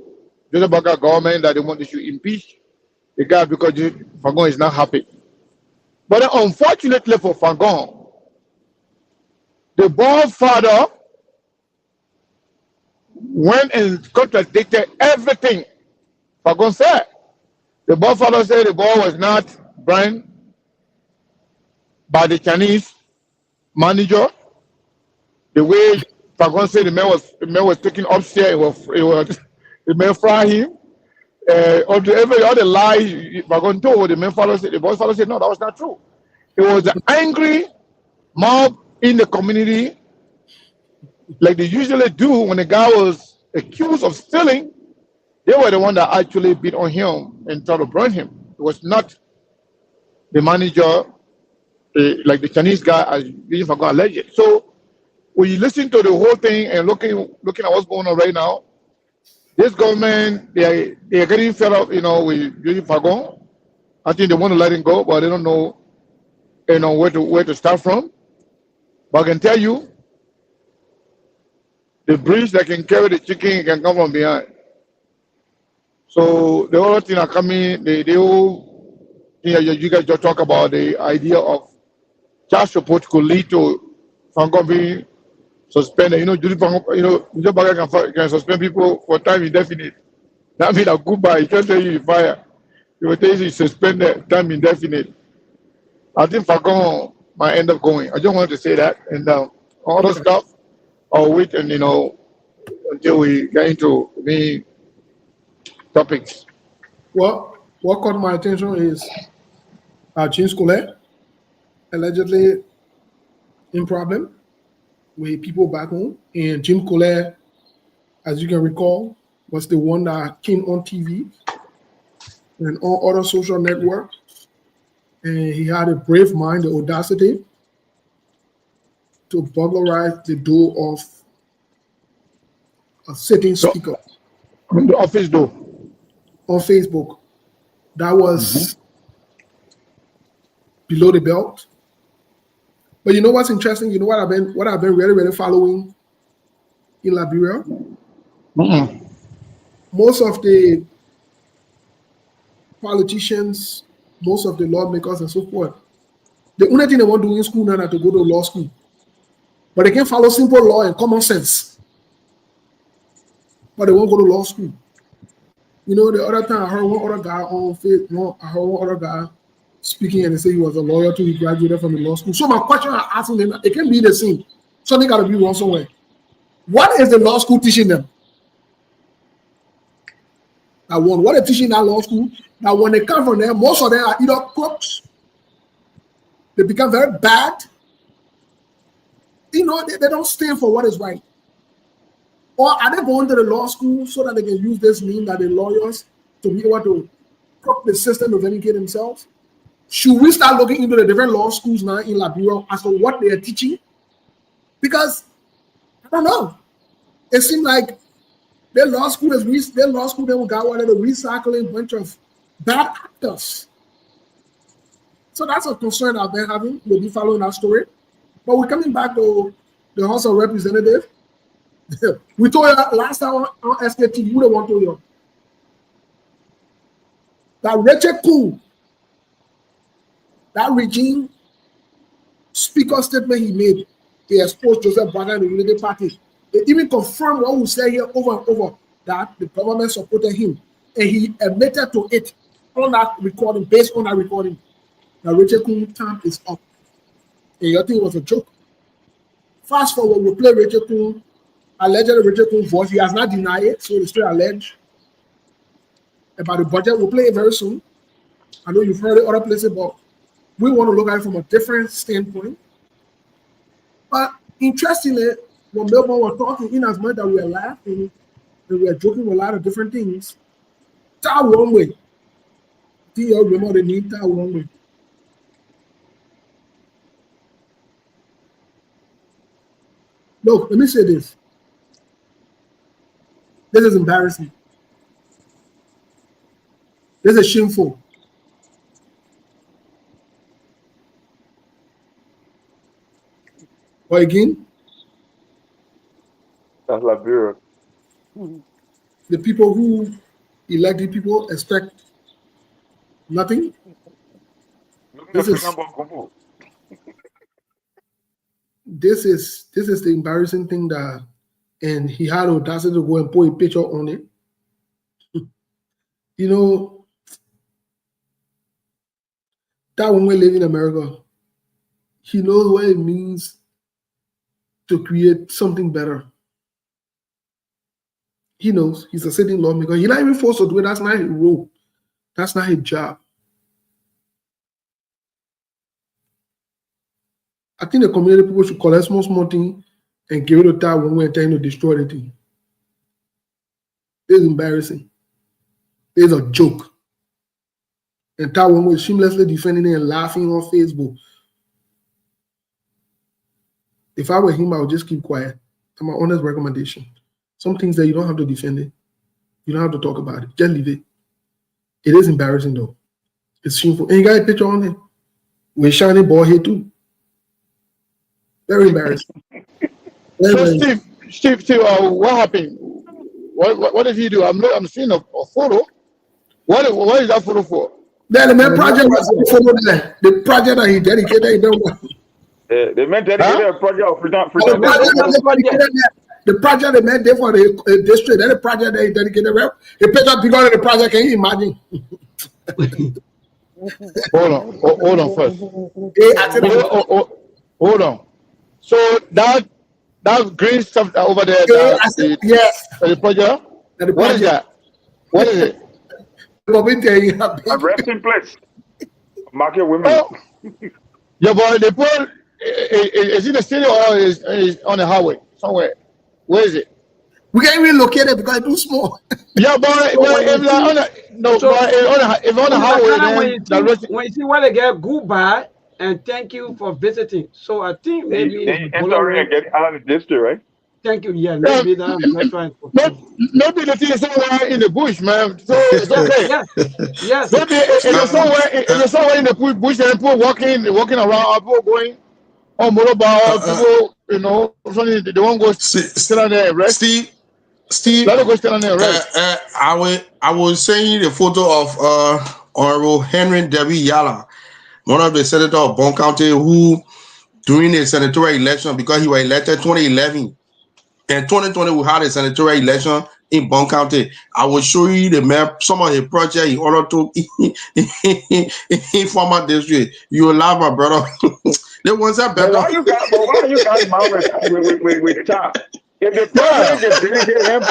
the Baga government that they should impeach the guy because Fagon is not happy. But unfortunately for Fagon, the boy father went and contradicted everything Fagon said. The boy father said the boy was not burned by the Chinese manager. The way Fagon said the man was taken upstairs, the man fried him. All the lies Fagon told, the boy father said, no, that was not true. It was an angry mob in the community, like they usually do when a guy was accused of stealing. They were the one that actually beat on him and tried to burn him. It was not the manager, like the Chinese guy, as Eugene Fagon alleged. So when you listen to the whole thing and looking at what's going on right now, this government, they are getting fed up, with Eugene Fagon. I think they want to let him go, but they don't know, where to start from. But I can tell you, the bridge that can carry the chicken can come from behind. So the other thing are coming, you guys just talk about the idea of child support could lead to Fagon being suspended. Judy Fagon, can suspend people for time indefinite. That means that goodbye. He can't tell you fire. He will tell you suspended time indefinite. I think Fagon might end up going. I just wanted to say that. And all the stuff, I'll wait and, until we get into the main topics. Well, what caught my attention is James Colette allegedly in problem with people back home. And Jim Colette, as you can recall, was the one that came on TV and on other social networks. And he had a brave mind, the audacity to burglarize the door of a sitting speaker. The office door. On Facebook. That was below the belt. But you know what's interesting? You know what I've been really, really following in Liberia? Most of the politicians, most of the lawmakers and so forth, the only thing they want to do in school now is to go to law school. But they can follow simple law and common sense. But they won't go to law school. The other time I heard one other guy on Facebook, I heard one other guy speaking and he said he was a lawyer too, he graduated from the law school. So my question I asked him, it can be the same. Something got to be wrong somewhere. What is the law school teaching them? What are teaching that law school? Now when they come from there, most of them are either crooks, they become very bad. They don't stand for what is right. Or are they going to the law school so that they can use this mean that the lawyers to be able to crook the system to vindicate themselves? Should we start looking into the different law schools now in Liberia as to what they are teaching? Because I don't know. It seems like their law school they got one of the recycling bunch of bad actors. So that's a concern I've been having. We'll be following that story. But we're coming back to the House of Representatives. We told you last time on SKTV, we don't want to hear that Richard Coup, that regime speaker statement he made They exposed Joseph Braga and the Unity Party. They even confirmed what we say here over and over, that the government supported him. And he admitted to it on that recording, based on that recording, that Richard Kuhn's term is up. And you think it was a joke. Fast forward, we play Richard Kuhn, allegedly Richard Kuhn's voice. He has not denied it, so it's still alleged. About the budget, we'll play it very soon. I know you've heard it other places, but we want to look at it from a different standpoint. But interestingly, when Melbourne was talking, in as much that we are laughing and we are joking with a lot of different things, that one way. Do you remember the name that one way? Look, let me say this. This is embarrassing. This is shameful. But again, that's Liberia. The people who elected people expect nothing. This is the embarrassing thing that, and he had audacity to go and put a picture on it. You know, that when we live in America, he knows what it means to create something better. He knows he's a sitting lawmaker. He's not even forced to do it. That's not his role. That's not his job. I think the community people should collect small thing and give it to that when we're trying to destroy the thing. It's embarrassing. It's a joke. And that one was shamelessly defending it and laughing on Facebook. If I were him, I would just keep quiet. That's my honest recommendation. Some things that you don't have to defend it. You don't have to talk about it. Just leave it. It is embarrassing though. It's shameful. And you got a picture on it with shiny ball here too. Very embarrassing. So Steve, what happened? What did he do? I'm seeing a photo. What is that photo for? Then the main project was the project that he dedicated. The man dedicated a project of freedom. The project the man did for the district, and the project that he dedicated, he picked up bigger than the project. Can you imagine? Hold on first. Hold on. So that green stuff over there, yes, the project. What is that? What is it? A resting place. Market women. Oh. Yeah, but they put. Is it the city or is on the highway somewhere? Where is it? We can't relocate it because it's too small. Yeah, but if on the highway, then when you see where they get goodbye and thank you for visiting. So I think maybe sorry, I get out of the district, right? Thank you. Yeah, maybe that. Maybe the thing is somewhere in the bush, man. So it's okay. Yes. Maybe it's somewhere in the bush and people walking around, people going on motorbike, people, they won't go sit down there and rest. Steve, let them go sit down there and rest. I was saying the photo of Honorable Henry W. Yala, one of the senators of Bond County, who during the senatorial election, because he was elected 2011, and 2020 we had a senatorial election in Bond County. I will show you the map, some of the projects he ordered to in former district. You will laugh, my brother. There was a better. Why you guys mad with Top? If the president is dedicated him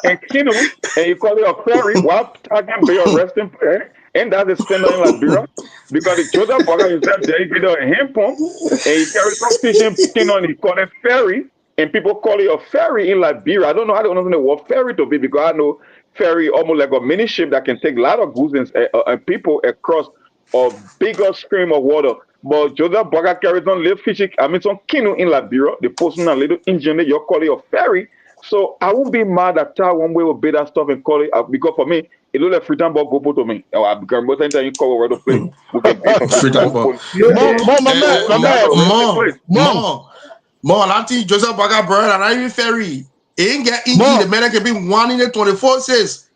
and Kino and you call it a ferry, while talking be a resting place, and that's a standard in Liberia, because the Joseph Braga himself dedicated him and he carries some fishing Kino and he call it ferry, and people call it a ferry in Liberia. I don't know the word ferry to be, because I know ferry almost like a mini ship that can take a lot of goods and people across a bigger stream of water. But Joseph Braga carries on little fishing, some canoe in Liberia, the posting a little engine, you call it a ferry. So I won't be mad at that one way will be that stuff and call it, because for me, it looks like freedom ball go to me. Because most time you call where to play, we can freedom ball. More, I think Joseph Braga brother and I even ferry. It ain't get easy. The man can be one in the 24/6.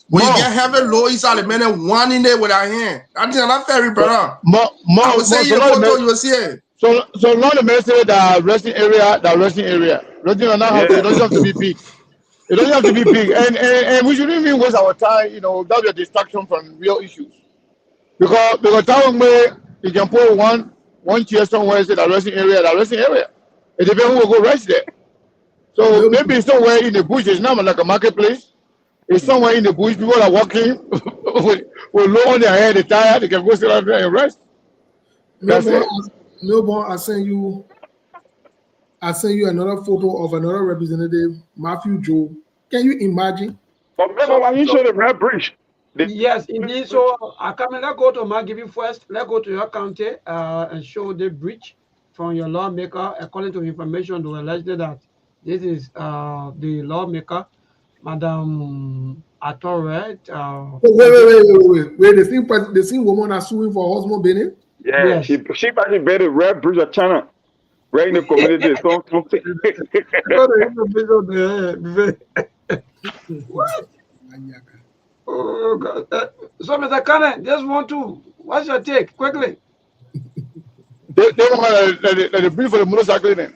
When you get heavy low, it's all the men one in there with our hand. I think I'm not ferry, brother. I was saying the photo you were seeing. So now the message that resting area. Resting or not, it doesn't have to be big. It doesn't have to be big, and we shouldn't even waste our time. That'll be a distraction from real issues. Because time where you can put one chair somewhere, say the resting area. It depends who will go rest there. So maybe it's somewhere in the bush. It's not like a marketplace. It's somewhere in the bush. People are walking with low on their head, they're tired. They can go sit out there and rest. No, I send you another photo of another representative, Matthew Joe. Can you imagine? But remember why he showed the red bridge? Yes, indeed. So let's go to Mark, give you first. Let's go to your county and show the bridge from your lawmaker. According to information, they alleged that this is the lawmaker, Madam Atore. Wait. The same woman are suing for husband Benin? Yeah, yes. She probably made a red bridge of China. Right in the community. What? Oh God! So, Mr. Kane, just want to. What's your take, quickly? They want the brief for the motorcycle then.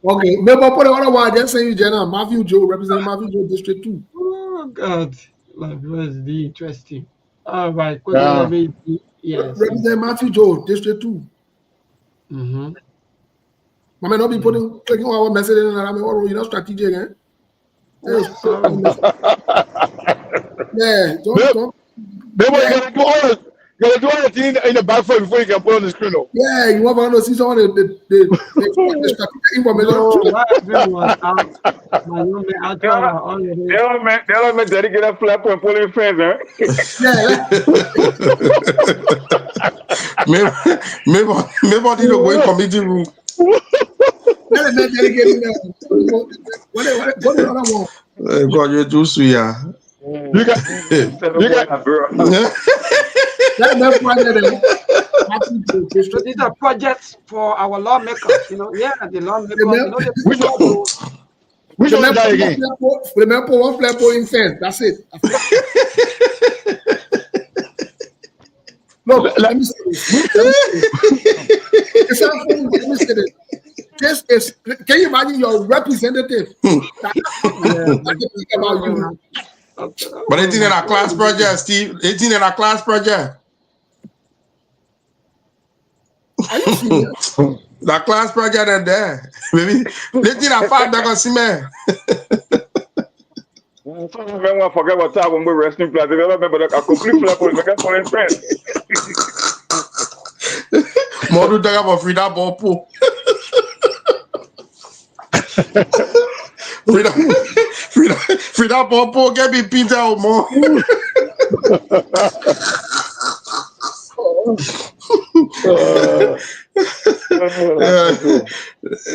Okay, maybe put the other one. Just say you, Jenna. Matthew Joe, representing Matthew Joe, District 2. Oh God! Like, what's the interesting? All right, quickly. Yes. Represent Matthew Joe, District 2. Mm-hmm. I may not be clicking our message in, and I mean, you're not strategic, eh? Yeah, don't. Maybe you gotta do all the things in the back before you can put on the screen. No? Yeah, you want to see some of the strategic information. They don't make dedicated flap and pulling fans, eh? Maybe I need to go in committee room. God, you're too sweet, yeah. You got. These are projects for our lawmakers, the lawmakers. Which one that again? Remember one flagpole in fence. That's it. No, let me say this. This is, can you imagine your representative? But it's in our class project, Steve. It's in our class project. Are you serious? The class project is there. Maybe let's in a part that goes man. I forget what time when we're resting place. I remember a complete flap on the foreign friend. More to talk about Frida Bopo. Frida Bopo can be Peter or more.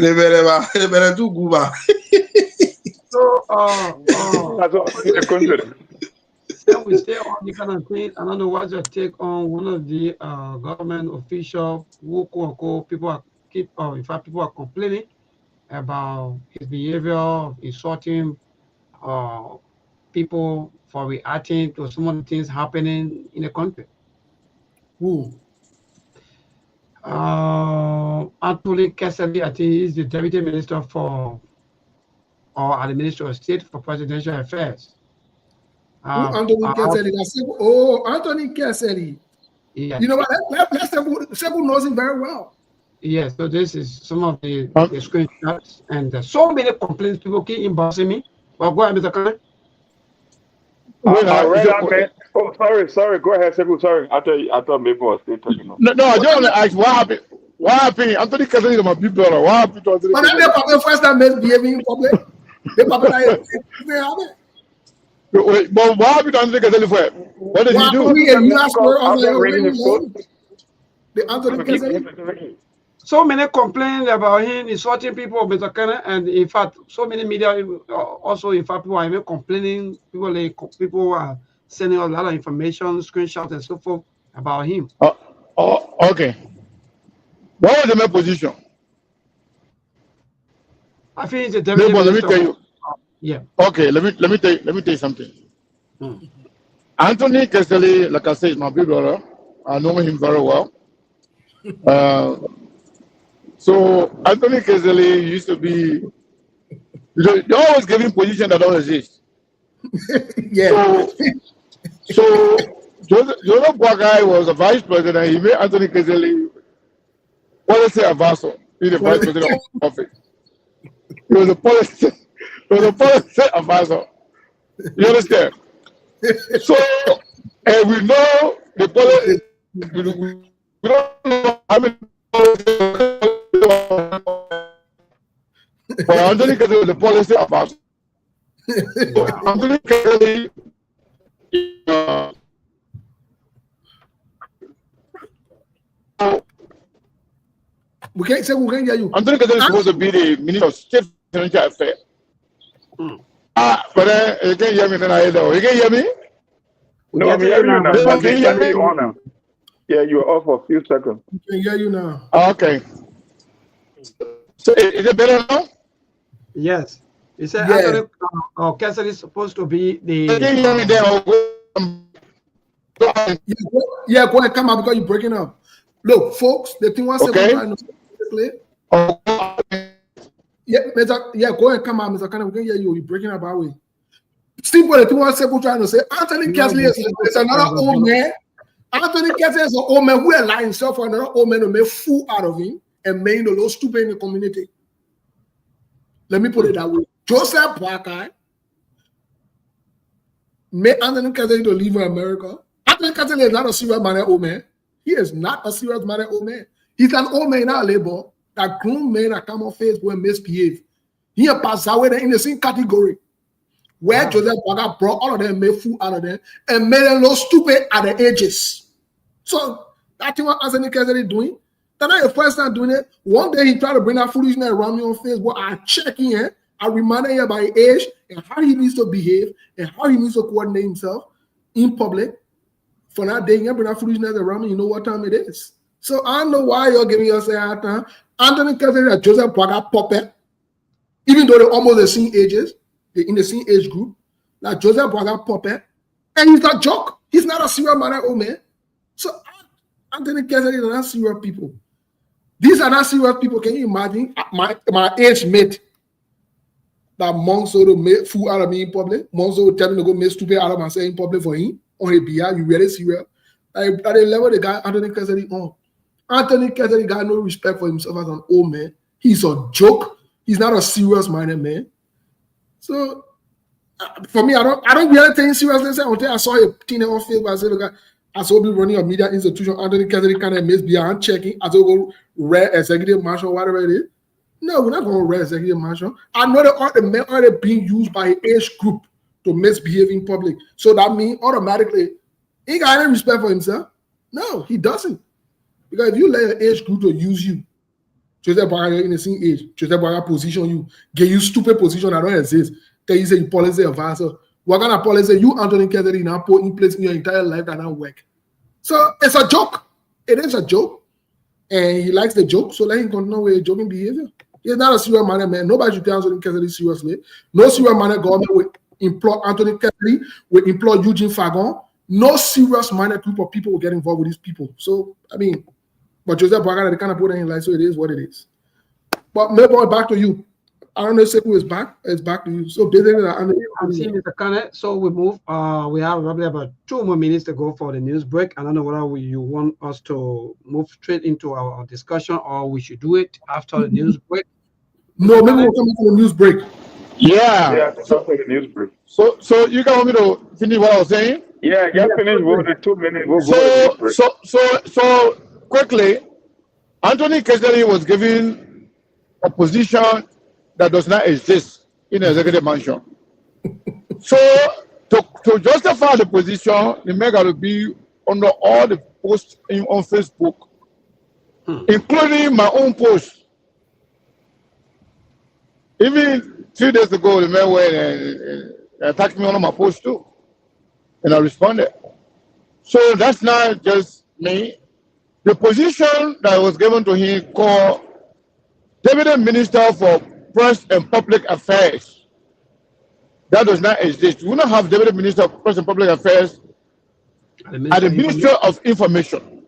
They better do Guba. So, we stay on the kind of thing. I don't know what's your take on one of the government officials who people are complaining about his behavior, insulting people for reacting to some of the things happening in the country. Who? Anthony Cassidy, I think he's the Deputy Minister at the Ministry of State for Presidential Affairs. Anthony Cassidy. Anthony Cassidy. Yeah. You know what? Several knows him very well. Yes, so this is some of the screenshots, and so many complaints. People keep inboxing me. Well, go ahead, Mr. Khan. Sorry. Go ahead, Sebu. Sorry. I thought maybe I was still talking. No, I just want to ask what happened. What happened? Anthony Cassidy is my big brother. What happened to Anthony? But then they probably first time misbehaving in public. They probably Wait, but what happened to Anthony Cassidy for? What did he do? The Anthony Cassidy. So many complaints about him insulting people, Mr. Kenneth, and in fact, so many media also, in fact, people are even complaining. People are sending a lot of information, screenshots, and so forth about him. Okay. What was the main position? I think it's a deputy let me tell you. Yeah. Okay. Let me tell you something. Anthony Cassidy, like I said, is my big brother. I know him very well. So Anthony Kessley used to be, they're always giving position that don't exist. Yeah. So Joseph Boakai was a vice president. He made Anthony Kessley policy advisor in the vice president office. He was a policy advisor. You understand? So, and we know the policy. We don't know how many but Anthony Kessley was the policy advisor. So Anthony Kessley. We can't hear you. Anthony Kessley is supposed to be the Minister of State Financial Affairs. But you can't hear me tonight, though. You can't hear me? No, I'm hearing you now. Can you hear me on now? Yeah, you were off for a few seconds. We can hear you now. Okay. So is it better now? Yes. He said Yeah. Anthony Kessley is supposed to be the. You can hear me there. Yeah, go ahead, come out because you're breaking up. Look, folks, the thing was Okay. Yeah, go ahead, come out, Mr. Kenneth. We can hear you. You're breaking up our way. Simple, the thing was trying to say Anthony Kessley is another old man. Anthony Kessley is an old man who allowed himself for another old man to make fool out of him and made the little stupid in the community. Let me put it that way. Joseph Boakai made Anthony Kessley to leave America. Anthony Kessley is not a serious-minded old man. He is not a serious-minded old man. He's an old man in our labor, that grown man that come on Facebook and misbehave. He a pass away in the same category. Where Joseph Boakai brought all of them, made fool out of them, and made them look stupid at the ages. So that's what Anthony Kessley doing. That's not the first time doing it. One day he tried to bring that foolishness around me on Facebook. I check in, I reminded him about his age and how he needs to behave and how he needs to coordinate himself in public. For that day, you bring that foolishness around me, you know what time it is. So I don't know why you're giving us a time. Anthony Kessley and Joseph Boakai puppet, even though they're almost the same ages, they're in the same age group. Like Joseph Boakai puppet, and he's a joke. He's not a serious-minded old man. So Anthony Kessley is not serious people. These are not serious people. Can you imagine my age mate that Monzo to make fool out of me in public? Monzo would tell me to go make stupid out of myself in public for him on his behalf. You really serious? Like, at the level the guy Anthony Kessley on. Anthony Kessley got no respect for himself as an old man. He's a joke. He's not a serious-minded man. So for me, I don't really take seriously. Until I saw a teenager on Facebook, I said, look, I saw people running a media institution. Anthony Kessley kind of misbehave, checking. I saw go read executive marshal, whatever it is. No, we're not going to read executive marshal. I know that the men are being used by an age group to misbehave in public. So that means automatically he got any respect for himself. No, he doesn't. Because if you let an age group to use you, Joseph Boakai in the same age, Joseph Boakai position you, get you stupid position that don't exist. Then you say you policy advisor. What kind of policy you, Anthony Kessley, now put in place in your entire life that don't work? So it's a joke. It is a joke. And he likes the joke, so let him continue with joking behavior. He's not a serious-minded man. Nobody should take Anthony Kessley seriously. No serious-minded government will employ Anthony Kessley, will employ Eugene Fagon. No serious-minded group of people will get involved with these people. So, I mean, but Joseph Boakai, they kind of put it in life, so it is what it is. But maybe back to you. I don't know if Sekou is back. It's back to you. So basically, I'm seeing Mr. Kenneth. So we move. We have probably about 2 more minutes to go for the news break. I don't know whether you want us to move straight into our discussion or we should do it after the news break. No, maybe we'll come to the news break. Yeah. So for the news break. So you want me to finish what I was saying? Yeah, finish with the 2 minutes. We'll go to the news break. So quickly, Anthony Kessley was given a position that does not exist in the executive mansion. So to justify the position, the man got to be under all the posts on Facebook, including my own post. Even 2 days ago, the man went and attacked me on my post too, and I responded. So that's not just me. The position that was given to him called Deputy Minister for Press and Public Affairs, that does not exist. We don't have Deputy Minister of Press and Public Affairs at the Ministry of Information.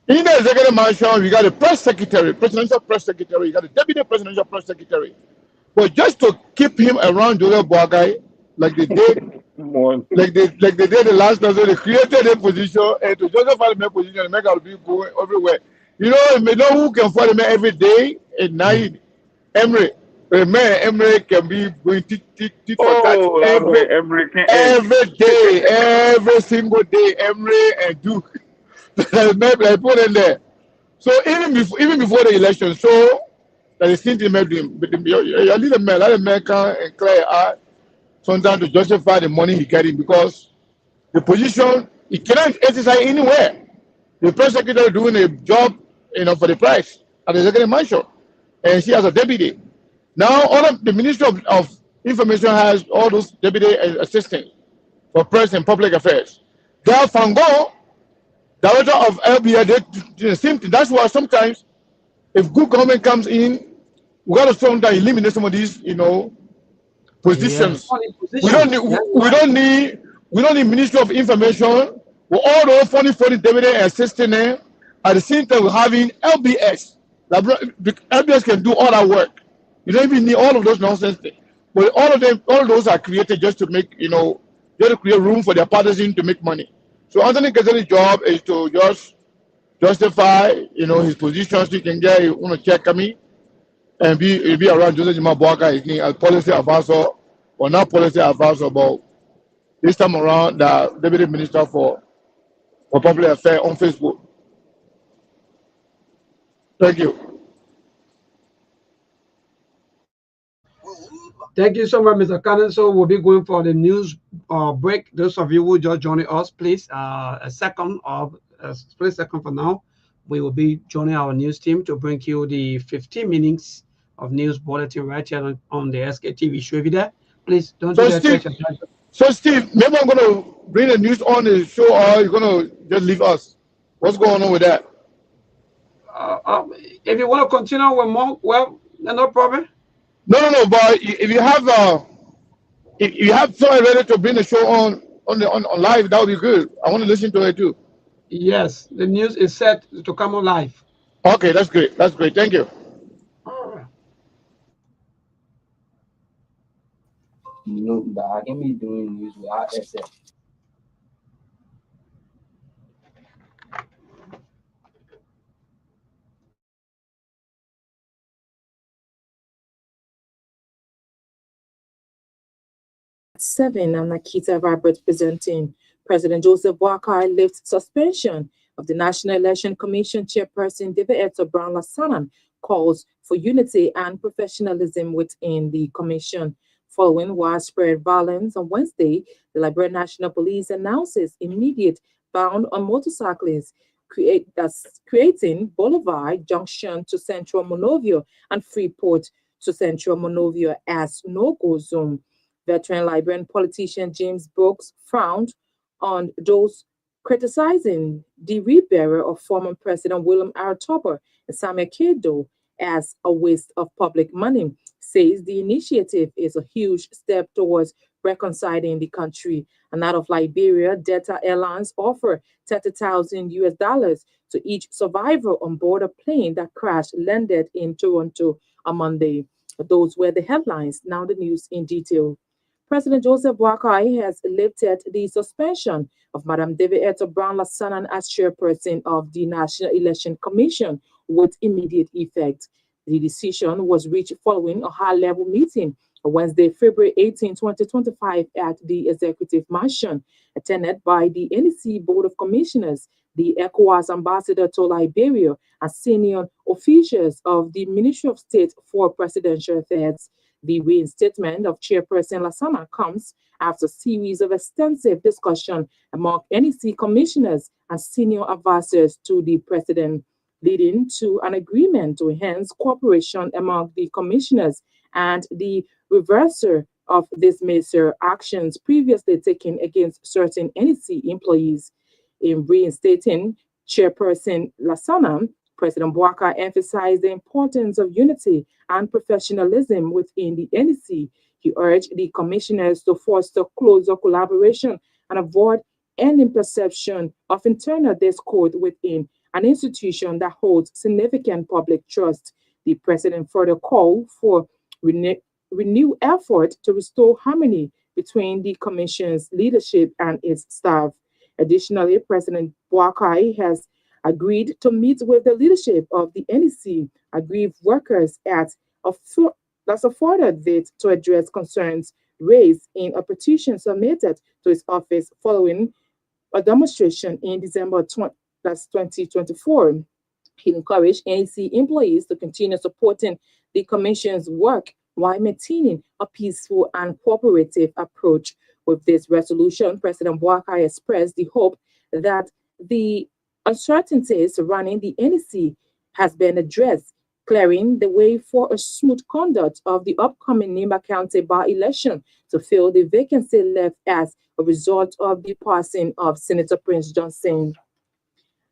In the executive mansion, we got a press secretary, presidential press secretary, you got a deputy presidential press secretary. But just to keep him around Joseph Boakai, like they did, like they did the last time, so they created a position and to justify the position and make our people go everywhere. You know who can follow me every day at night? Emery. Emery can be going tit for tat every day, every single day. Emery and Duke. I put in there. So even before the election, so that is still made him. But your little man can and clear out sometimes to justify the money he getting because the position he cannot exercise anywhere. The press secretary doing a job, for the price at the executive mansion, and she has a deputy. Now all of the Ministry of Information has all those deputy assistants for press and public affairs. There Fango, director of LBI, they do the same thing. That's why sometimes if good government comes in, we got to sometimes eliminate some of these, positions. We don't need Ministry of Information with all those funny deputy assistant there. At the same time, we're having LBS. LBS can do all that work. You don't even need all of those nonsense things. But all of those are created just to make, just to create room for their partisan to make money. So Anthony Kesel's job is to just justify, his positions. You can get, check me and be around Joseph Boakai as policy advisor or not policy advisor, but this time around the Deputy Minister for Public Affairs on Facebook. Thank you. Thank you so much, Mr. Cannon. So we'll be going for the news break. Those of you who just joined us, please, a split second for now. We will be joining our news team to bring you the 15 minutes of news bulletin right here on the Sktv show. There, please don't do that. So Steve, maybe I'm going to bring the news on the show, or you're going to just leave us. What's going on with that? If you want to continue with more, well, no problem. No. But if you have someone ready to bring the show on live, that would be good. I want to listen to it too. Yes, the news is set to come on live. Okay, that's great. That's great. Thank you. No, but I can be doing news without SF. Seven, I'm Nakita Robert presenting. President Joseph Boakai lifts suspension of the National Election Commission chairperson David Eto Brown Lassanan, calls for unity and professionalism within the commission. Following widespread violence on Wednesday, the Liberia National Police announces immediate ban on motorcyclists, creating Boulevard Junction to Central Monrovia and Freeport to Central Monrovia as no-go zone. Veteran Liberian politician James Brooks frowned on those criticizing the rebearer of former President William R. Tupper and Samuel Kedo as a waste of public money, says the initiative is a huge step towards reconciling the country. And out of Liberia, Delta Airlines offer $30,000 to each survivor on board a plane that crash landed in Toronto on Monday. Those were the headlines. Now the news in detail. President Joseph Boakai has lifted the suspension of Madam David Eto Brown Lassanan as chairperson of the National Election Commission with immediate effect. The decision was reached following a high-level meeting on Wednesday, February 18, 2025 at the Executive Mansion, attended by the NEC Board of Commissioners, the ECOWAS Ambassador to Liberia, and senior officials of the Ministry of State for Presidential Affairs. The reinstatement of Chairperson Lassanan comes after a series of extensive discussion among NEC commissioners and senior advisors to the president, leading to an agreement to enhance cooperation among the commissioners and the reversal of dismissal actions previously taken against certain NEC employees. In reinstating Chairperson Lassanan, President Boakai emphasized the importance of unity and professionalism within the NEC. He urged the commissioners to foster closer collaboration and avoid any perception of internal discord within an institution that holds significant public trust. The president further called for renewed effort to restore harmony between the commission's leadership and its staff. Additionally, President Boakai has agreed to meet with the leadership of the NEC aggrieved workers at a that's afforded it to address concerns raised in a petition submitted to his office following a demonstration in December 2024. He encouraged NEC employees to continue supporting the Commission's work while maintaining a peaceful and cooperative approach. With this resolution, President Boakai expressed the hope that the uncertainties surrounding the NEC has been addressed, clearing the way for a smooth conduct of the upcoming Nimba County by-election to fill the vacancy left as a result of the passing of Senator Prince Johnson.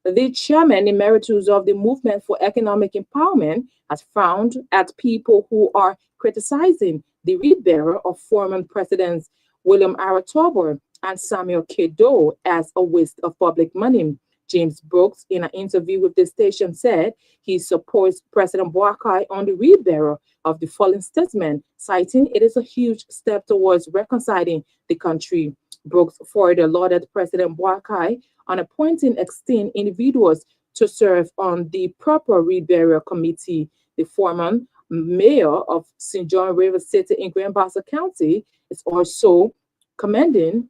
The chairman emeritus of the Movement for Economic Empowerment has frowned at people who are criticizing the rebearer of former presidents William Aratobo and Samuel K. Doe as a waste of public money. James Brooks, in an interview with the station, said he supports President Boakai on the rebearer of the fallen statesman, citing it is a huge step towards reconciling the country. Brooks further lauded President Boakai on appointing extinct individuals to serve on the proper rebearer committee. The former mayor of St. John River City in Grand Bassa County is also recommending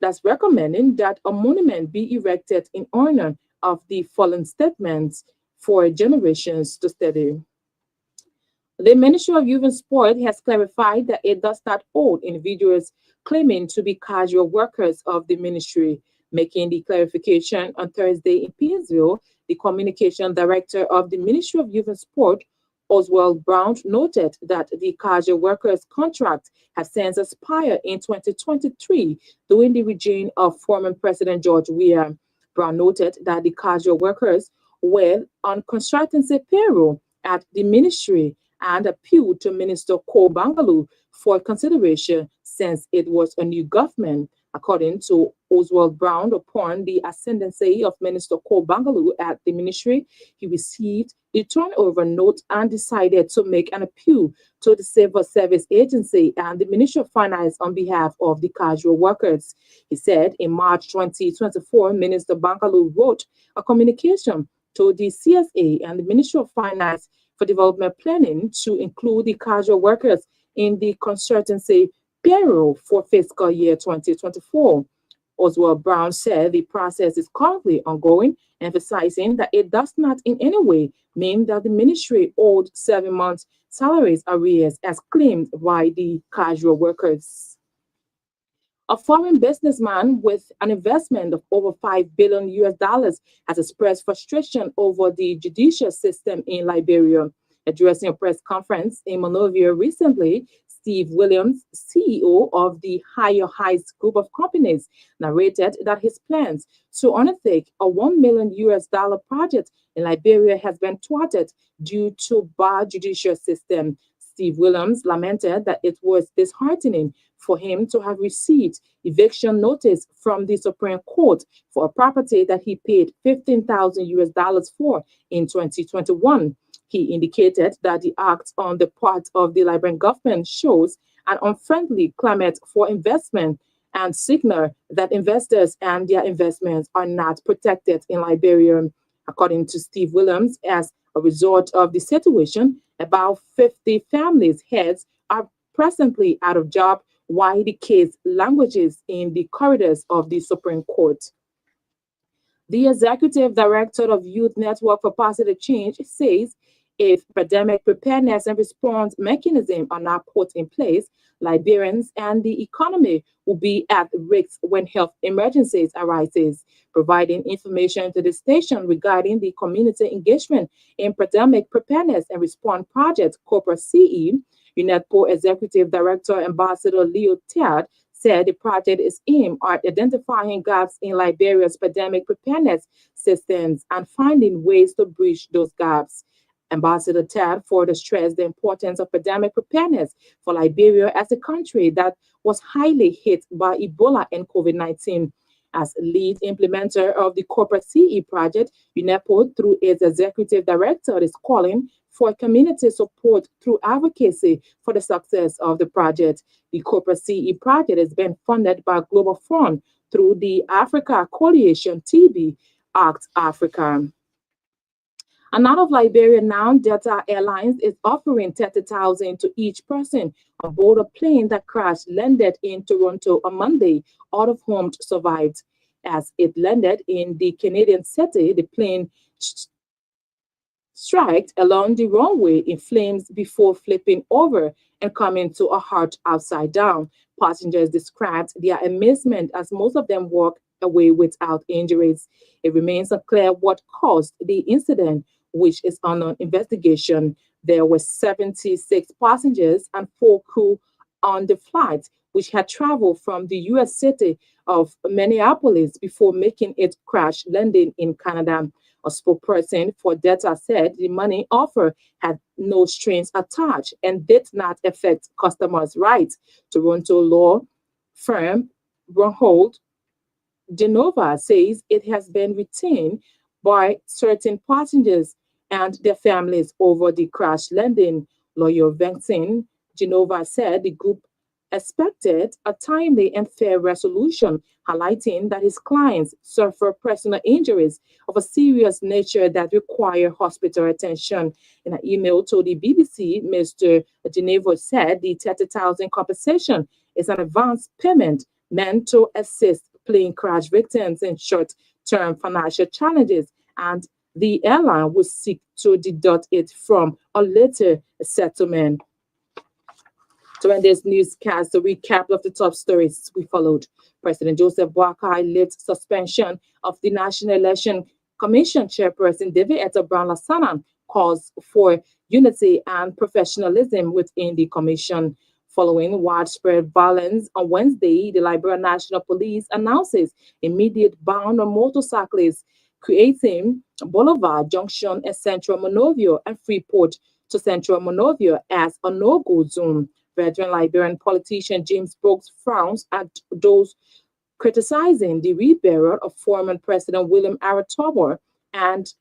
that a monument be erected in honor of the fallen statesmen for generations to study. The Ministry of Youth and Sport has clarified that it does not hold individuals claiming to be casual workers of the ministry. Making the clarification on Thursday in Painesville, the communication director of the Ministry of Youth and Sport, Oswald Brown, noted that the casual workers contract has since expired in 2023 during the regime of former President George Weah. Brown noted that the casual workers were on consultancy payroll at the ministry and appealed to Minister Cole Bangaloo for consideration since it was a new government. According to Oswald Brown, upon the ascendancy of Minister Cole Bangaloo at the ministry, he received the turnover note and decided to make an appeal to the Civil Service Agency and the Ministry of Finance on behalf of the casual workers. He said in March 2024, Minister Bangaloo wrote a communication to the CSA and the Ministry of Finance for Development Planning to include the casual workers in the consultancy payroll for fiscal year 2024. Oswald Brown said the process is currently ongoing, emphasizing that it does not in any way mean that the ministry owed 7 months' salaries arrears as claimed by the casual workers. A foreign businessman with an investment of over $5 billion has expressed frustration over the judicial system in Liberia. Addressing a press conference in Monrovia recently, Steve Williams, CEO of the Higher Heights Group of Companies, narrated that his plans to undertake a $1 million project in Liberia has been thwarted due to bad judicial system. Steve Williams lamented that it was disheartening for him to have received eviction notice from the Supreme Court for a property that he paid $15,000 for in 2021. He indicated that the act on the part of the Liberian government shows an unfriendly climate for investment and signal that investors and their investments are not protected in Liberia. According to Steve Williams, as a result of the situation, about 50 families' heads are presently out of job while the case languishes in the corridors of the Supreme Court. The executive director of Youth Network for Positive Change says if pandemic preparedness and response mechanisms are not put in place, Liberians and the economy will be at risk when health emergencies arises. Providing information to the station regarding the community engagement in pandemic preparedness and response project, Corporate CE, UNEDPO Executive Director Ambassador Leo Tad said the project is aimed at identifying gaps in Liberia's pandemic preparedness systems and finding ways to bridge those gaps. Ambassador Tad further stressed the importance of pandemic preparedness for Liberia as a country that was highly hit by Ebola and COVID-19. As lead implementer of the corporate CE project, UNEPO, through its executive director, is calling for community support through advocacy for the success of the project. The corporate CE project is being funded by Global Fund through the Africa Coalition TB Act Africa. And out of Liberia now, Delta Airlines is offering $30,000 to each person on board a plane that crashed landed in Toronto on Monday. All of whom survived. As it landed in the Canadian city, the plane struck along the runway in flames before flipping over and coming to a halt upside down. Passengers described their amazement as most of them walked away without injuries. It remains unclear what caused the incident, which is under investigation. There were 76 passengers and 4 crew on the flight, which had traveled from the U.S. city of Minneapolis before making its crash landing in Canada. A spokesperson for Delta said the money offer had no strings attached and did not affect customers' rights. Toronto law firm Ronhold Genova says it has been retained by certain passengers and their families over the crash landing. Lawyer Vincent Genova said the group expected a timely and fair resolution, highlighting that his clients suffer personal injuries of a serious nature that require hospital attention. In an email to the BBC, Mr. Geneva said the $30,000 compensation is an advance payment meant to assist plane crash victims in short-term financial challenges, and the airline will seek to deduct it from a later settlement. To end this newscast, a recap of the top stories we followed. President Joseph Boakai lifts suspension of the National Election Commission chairperson David Eto Brown Lassanan, calls for unity and professionalism within the commission. Following widespread violence on Wednesday, the Liberia National Police announces immediate ban on motorcyclists, creating Boulevard Junction in Central Monrovia and Freeport to Central Monrovia as a no-go zone. Veteran Liberian politician James Brooks frowns at those criticizing the reburial of former President William Aratobo and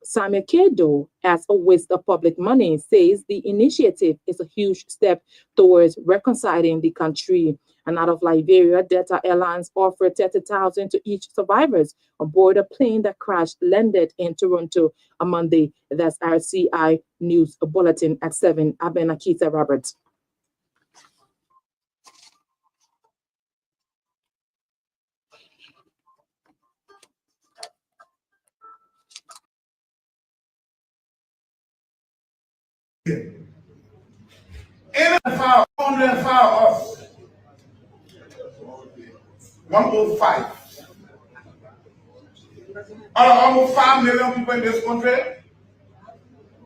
Samuel Kedo as a waste of public money, says the initiative is a huge step towards reconciling the country. And out of Liberia, Delta Airlines offered $30,000 to each survivors on board a plane that crashed landed in Toronto on Monday. That's RCI News Bulletin at 7. I've been Akita Roberts. In and file, 105 us. 105. Out of almost 5 million people in this country,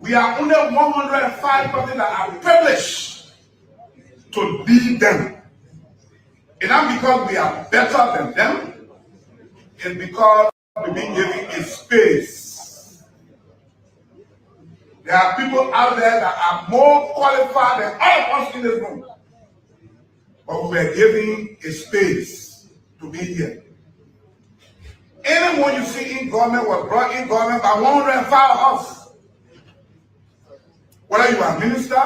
we are only 105 people that are privileged to lead them. And not because we are better than them, it's because we've been given a space. There are people out there that are more qualified than all of us in this room. But we were given a space to be here. Anyone you see in government was brought in government by 105 of us. Whether you are a minister,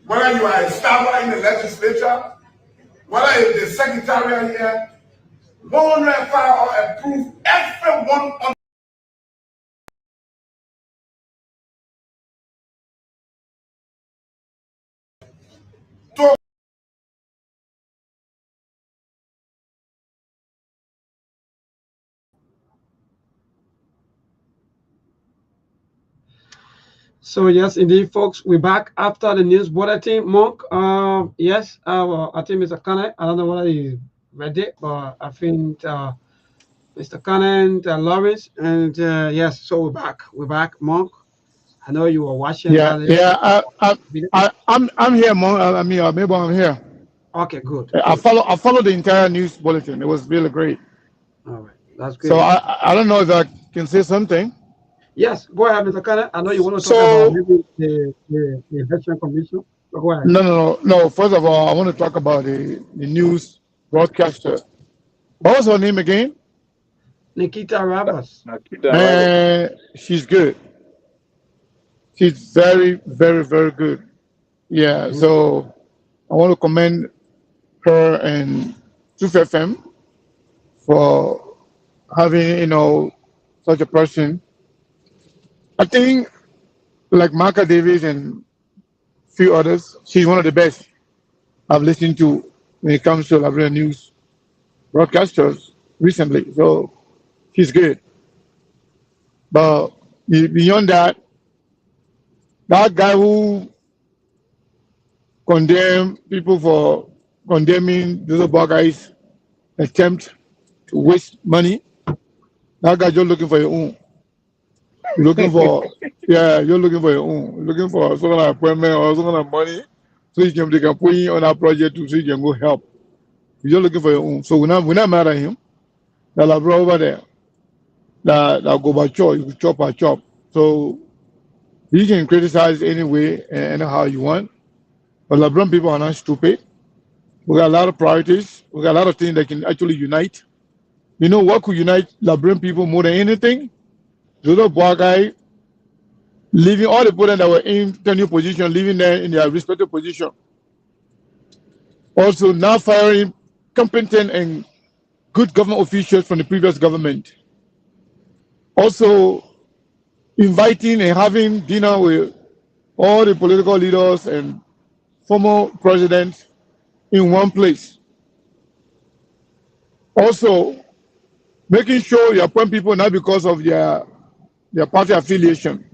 whether you are a staff in the legislature, whether it's the secretariat here, 105 will approve everyone on. So yes, indeed, folks, we're back after the news bulletin. Monk, yes, I think Mr. Cannon, I don't know whether he's ready, but I think Mr. Cannon, Lawrence, and yes, so we're back, Monk. I know you were watching. I'm here, Monk. I mean, maybe I'm here. Okay, good. I follow the entire news bulletin. It was really great. All right, that's good. So I don't know if I can say something. Yes, go ahead, Mr. Cannon. I know you want to talk about maybe the election commission. So go ahead. No. First of all, I want to talk about the news broadcaster What was her name again? Nikita Roberts. She's good. She's very, very, very good. Yeah. So I want to commend her and Truth FM for having such a person. I think like Marka Davis and a few others, she's one of the best I've listened to when it comes to Liberian news broadcasters recently. So she's good. But beyond that, that guy who condemned people for condemning those guys' attempt to waste money, that guy just looking for your own. You're looking for, you're looking for your own. You're looking for some kind of appointment or some kind of money so they can put you on that project so you can go help. You're just looking for your own. So we're not mad at him. That like bro over there, that go by chop, you chop by chop. So you can criticize any way and how you want. But LeBron people are not stupid. We got a lot of priorities. We got a lot of things that can actually unite. You know what could unite LeBron people more than anything? The little black guy leaving all the people that were in the new position, leaving there in their respective position. Also, now firing competent and good government officials from the previous government. Also, inviting and having dinner with all the political leaders and former presidents in one place. Also, making sure you appoint people not because of their party affiliation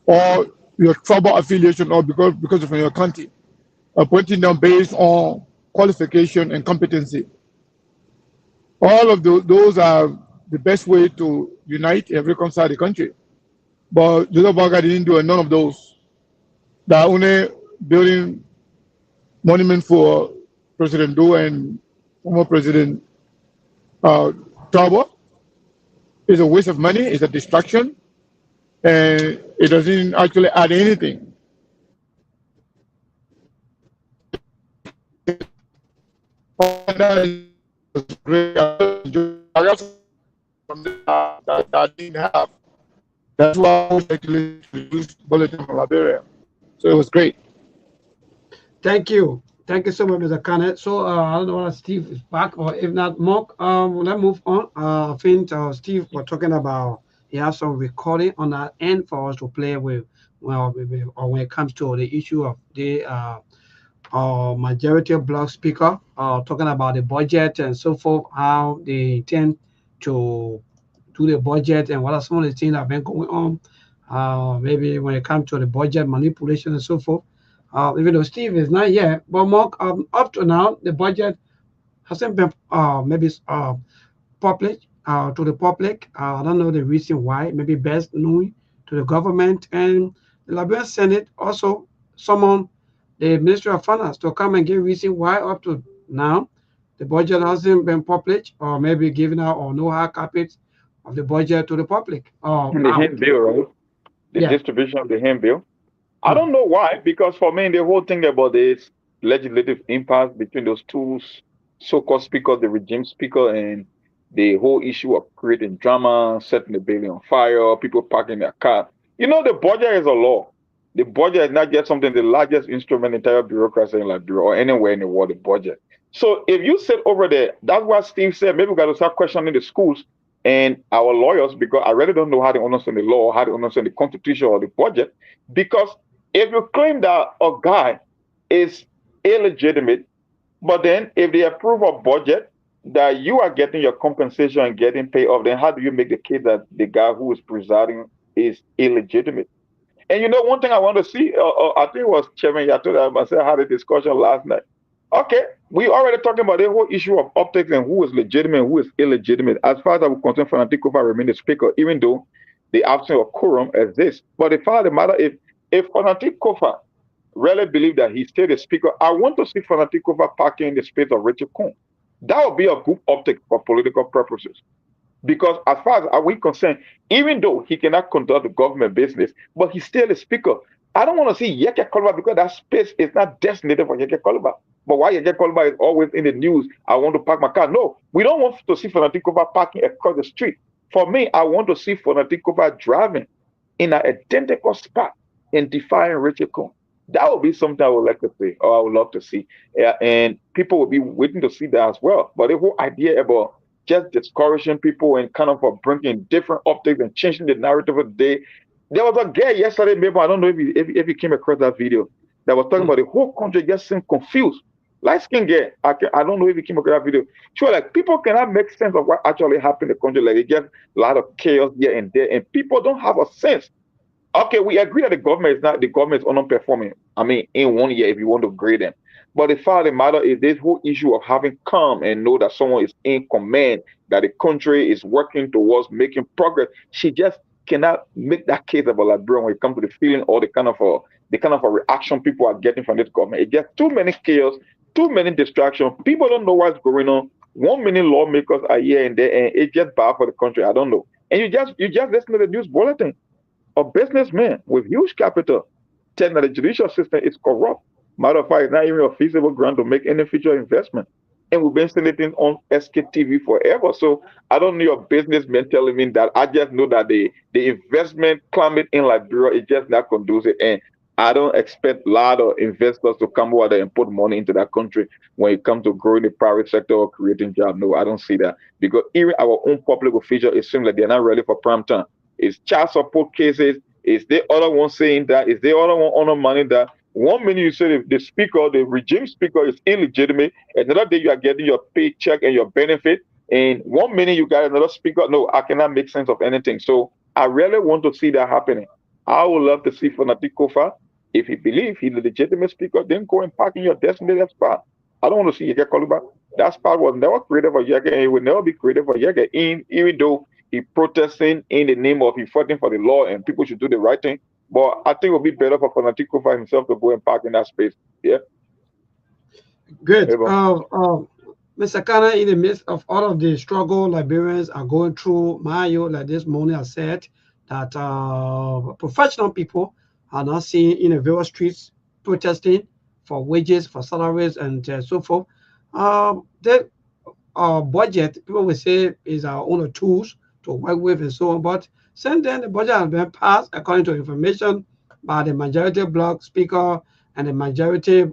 or your tribal affiliation or because of your country. Appointing them based on qualification and competency. All of those are the best way to unite and reconcile the country. But Joseph Baga didn't do none of those. They are only building monument for President Doe and former President Tabo. It's a waste of money, it's a distraction, and it doesn't actually add anything. That I didn't have. That's why I was actually introduced Bulletin from Liberia. So it was great. Thank you. Thank you so much, Mr. Kenneth. So I don't know whether Steve is back or if not, Mark. Let's move on. I think Steve was talking about he has some recording on that end for us to play with. Well, when it comes to the issue of the majority bloc speaker talking about the budget and so forth, how they intend to do the budget and what are some of the things that have been going on. Maybe when it comes to the budget manipulation and so forth. Even though Steve is not yet, but Mark, up to now, the budget hasn't been maybe public to the public. I don't know the reason why. Maybe best known to the government and the Liberian Senate also summoned the Ministry of Finance to come and give reason why up to now the budget hasn't been published or maybe given out or no hard copies of the budget to the public. The hand bill, right? The distribution of the hand bill. I don't know why, because for me, the whole thing about this legislative impasse between those two so-called speakers, the regime speaker, and the whole issue of creating drama, setting the building on fire, people parking their car. You know, the budget is a law. The budget is not just something, the largest instrument in entire bureaucracy in Liberia or anywhere in the world, the budget. So if you sit over there, that's what Steve said, maybe we got to start questioning the schools and our lawyers, because I really don't know how they understand the law, how they understand the constitution or the budget, because if you claim that a guy is illegitimate, but then if they approve a budget that you are getting your compensation and getting paid off, then how do you make the case that the guy who is presiding is illegitimate? And you know, one thing I want to see, I think it was Chairman Yato, I said I had a discussion last night. Okay, we already talking about the whole issue of optics and who is legitimate and who is illegitimate. As far as I would concern, Fanatic Kofa remain the speaker, even though the absence of quorum exists. But the fact of the matter, if Fanatic Kofa really believe that he's still the speaker, I want to see Fanatic Kofa parking in the space of Richard Cohn. That would be a good optic for political purposes. Because as far as we concerned, even though he cannot conduct the government business, but he's still a speaker. I don't want to see Yeke Kolba because that space is not designated for Yeke Kolba. But why Yeke Kolba is always in the news, I want to park my car. No, we don't want to see Fonatikova parking across the street. For me, I want to see Fonatikova driving in an identical spot and defying Richard Cohen. That would be something I would like to see, or I would love to see. And people will be waiting to see that as well. But the whole idea about just discouraging people and kind of bringing different optics and changing the narrative of the day. There was a guy yesterday, maybe I don't know if you came across that video, that was talking about the whole country just seemed confused. Light-skinned guy, I don't know if you came across that video. Sure, like people cannot make sense of what actually happened in the country. Like it gets a lot of chaos here and there, and people don't have a sense. Okay, we agree that the government is underperforming. I mean, in 1 year, if you want to grade them. But the fact of the matter is this whole issue of having calm and know that someone is in command, that the country is working towards making progress. She just cannot make that case about Liberia when it comes to the feeling or the kind of a reaction people are getting from this government. It gets too many chaos, too many distractions. People don't know what's going on. 1 million lawmakers are here and there, and it's just bad for the country. I don't know. And you just listen to the news bulletin. A businessman with huge capital telling that the judicial system is corrupt. Matter of fact, it's not even a feasible ground to make any future investment. And we've been seeing it on Sktv forever. So I don't need a businessman telling me that. I just know that the investment climate in Liberia is just not conducive. And I don't expect a lot of investors to come over there and put money into that country when it comes to growing the private sector or creating jobs. No, I don't see that. Because even our own public officials, it seems like they're not ready for prime time. It's child support cases. Is the other one saying that? Is the other one honor money that? 1 minute you say the speaker, the regime speaker is illegitimate. Another day you are getting your paycheck and your benefit. And 1 minute you got another speaker. No, I cannot make sense of anything. So I really want to see that happening. I would love to see Fonatikova. If he believes he's a legitimate speaker, then go and park in your designated spot. I don't want to see Yeke Kolba. That spot was never created for Yeke, and it will never be created for Yeke, even though he protesting in the name of he fighting for the law and people should do the right thing. But I think it would be better for Fonatikova himself to go and park in that space. Yeah. Good. Mr. Kana, in the midst of all of the struggle Liberians are going through, Mayo, like this morning I said, that professional people are now seen in the various streets protesting for wages, for salaries, and so forth. The budget, people will say, is our own tools to work with and so on. But since then, the budget has been passed according to information by the majority bloc speaker and the majority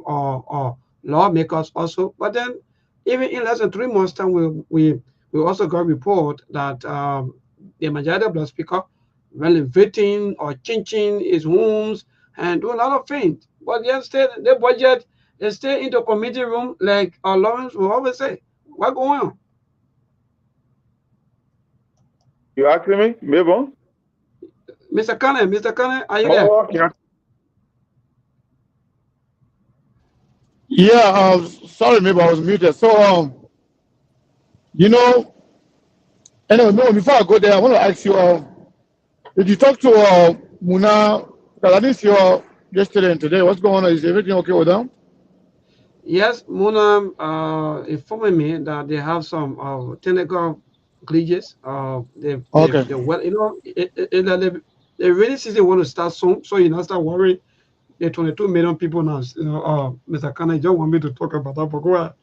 lawmakers also. But then, even in less than 3 months' time, we also got a report that the majority bloc speaker renovating or changing his homes and doing a lot of things. But yet, still, the budget is still in the committee room, like Lawrence will always say. What's going on? You asking me? Maybe. Mr. Kane, are you there? Okay. Yeah, sorry, maybe I was muted. So, anyway, before I go there, I want to ask you, did you talk to Muna? Because I didn't see her yesterday and today. What's going on? Is everything okay with them? Yes, Muna informed me that they have some technical glitches. They really see they want to start soon, so you not start worrying. The 22 million people now. Mr. Kana, you don't want me to talk about that, but go ahead.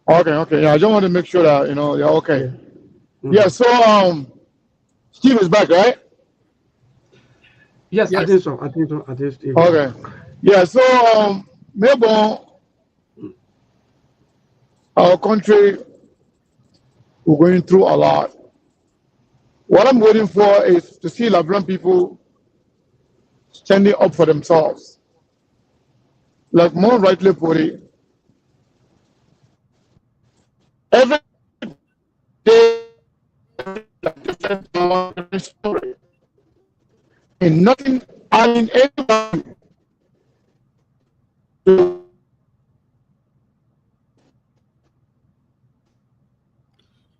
Okay. Yeah, I just want to make sure that you're okay. Yeah. So Steve is back, right? Yes, I think so. Steve. Okay. Yeah. So maybe our country, we're going through a lot. What I'm waiting for is to see Liberian people standing up for themselves. Like more rightly put it, every day different story. And nothing, I mean, everybody.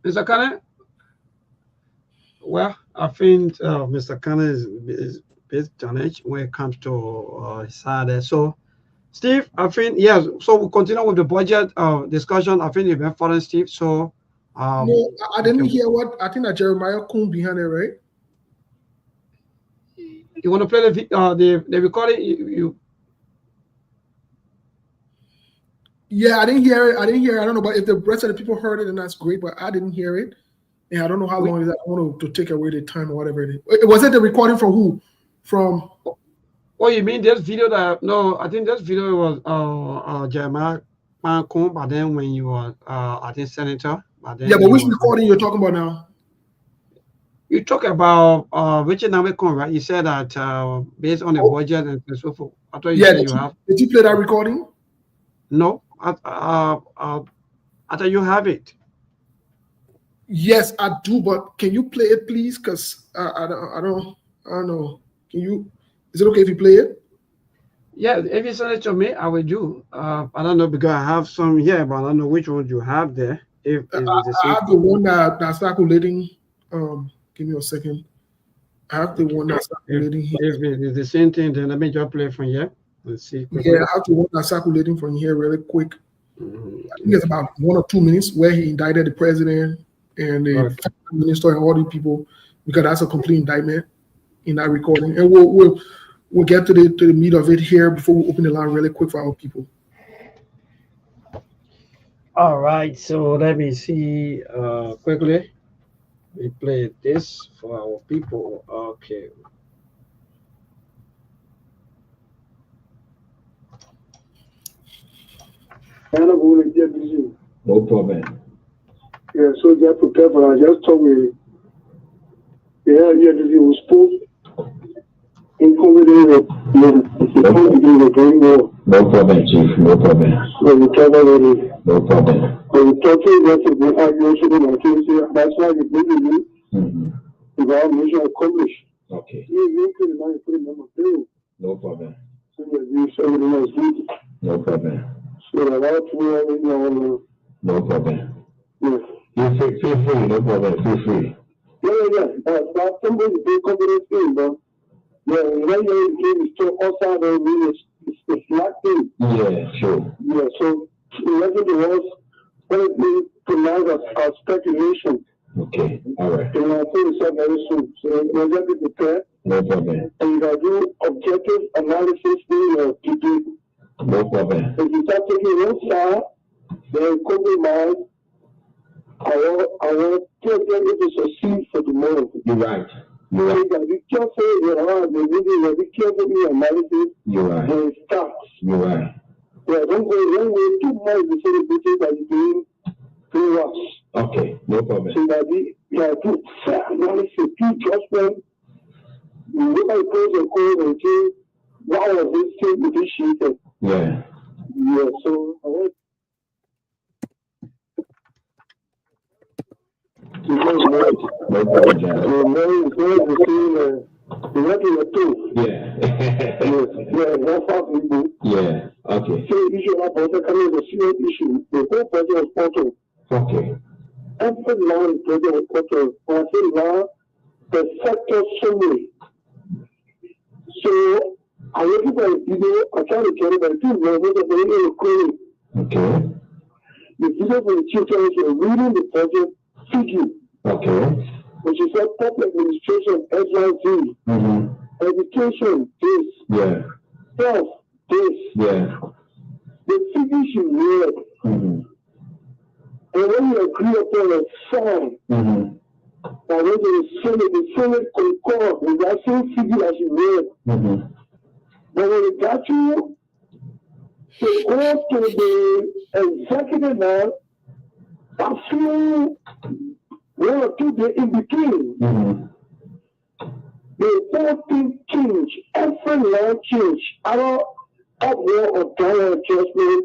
Mr. Kane? Well, I think Mr. Kane is bit challenged when it comes to his side there. So, Steve, I think, yes, so we'll continue with the budget discussion. I think you've been following, Steve. So, no, I didn't hear what, I think that Jeremiah Kuhn behind it, right? You want to play the recording? Yeah, I didn't hear it. I don't know, but if the rest of the people heard it, then that's great. But I didn't hear it, and I don't know how long is that. I want to take away the time or whatever it is. Was it the recording from who? From? Oh, you mean this video that? No, I think this video was Jeremiah Mancon, but then when you were I think senator. But then yeah, but which recording you're talking about now? You talk about Richard Namekon, right? You said that based on the budget and so forth. I thought you said you have. Did you play that recording? No, I thought you have it. Yes, I do, but can you play it, please? Because I don't know. Can you? Is it okay if you play it? Yeah, if you send it to me, I will do. I don't know because I have some here, but I don't know which one you have there. If I have the one that's circulating. Give me a second. I have the one that's circulating here. If it is the same thing, then let me just play from here. Let's see. Yeah, I have the one that's circulating from here really quick. I think it's about 1 or 2 minutes where he indicted the president and the minister and all the people, because that's a complete indictment in that recording. And we'll get to the meat of it here before we open the line really quick for our people. All right, so let me see quickly. We play this for our people. Okay. No problem. Yeah, so just prepare for I just told me. Yeah, we spoke in COVID. No problem, Chief. No problem. So we cover already. No problem. So we talking about the argument. That's why we bring you. The mission accomplished. Okay. No problem. So you say everything is good. No problem. So about no problem. Yes. You feel free. No problem. Feel free. Yeah. That's somebody big confidence thing, but yeah, when you game is still outside of it's a flat thing. Yeah, sure. Yeah, so imagine the words when it pronounced as speculation. Okay, all right. And I think it's very soon. So we're going to prepare. No problem. And you can do objective analysis in your debate. No problem. If you start taking one side, then compromise. I want to get to succeed for tomorrow. You're right. You gotta be careful. You gotta be careful in your analysis. You're right. And it starts. You're right. Yeah, don't go too much to say the business that you're doing too much. Okay, no problem. So that you have to fair analysis, do judgment. You look at the pros and cons and say, why was this thing initiated? Yeah. Yeah, so I want No problem, John. Yeah, okay. So issue about the kind of serious issue. The whole project was portal. Okay. Every law in project was portal. I say now the sector summary. So I look at the video, I try to get it, but I think we're recording. Okay. The video for the chief is reading the project figure. Okay. Which is a public administration, SYZ. Education, this. Yeah. Health, this. Yeah. The figures you read. And when you agree upon a sign, and when the Senate concord with that same figure as you read. But when it got you to go to the executive now, a few 1 or 2 days in between, the whole thing changed. Every law changed. Our upward or downward adjustment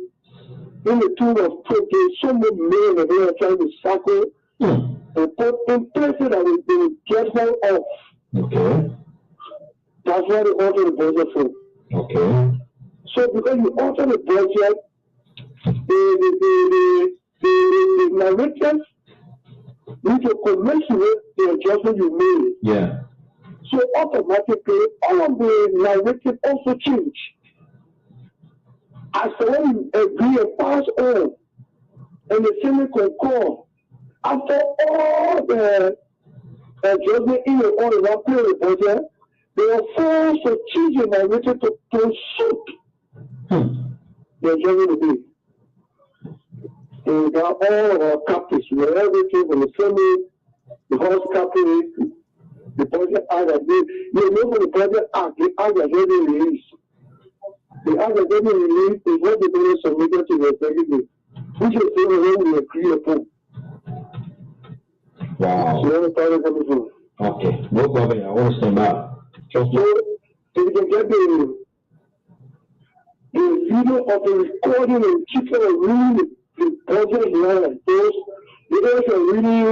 in the tune of 20, some men that they are trying to cycle and put in places that we've been careful of. Okay. That's why they alter the budget for. Okay. So because you alter the budget, the narrative need to commensurate the adjustment you made. Yeah. So automatically, all of the narrative also change. As when you agree and pass on, and the Senate concord, after all the adjustment in your own one period budget, They are forced to change the narrative to suit the journey. We got all of our captives, we have everything from the family, the horse captive, the project act that you know the project act, the act that already released. The act that already released is what the government submitted to the executive, which is the one we agree upon. Wow. So you understand coming from? Okay, no problem. I want to stand back. So if you can get the video of the recording and people are reading the project line, those are reading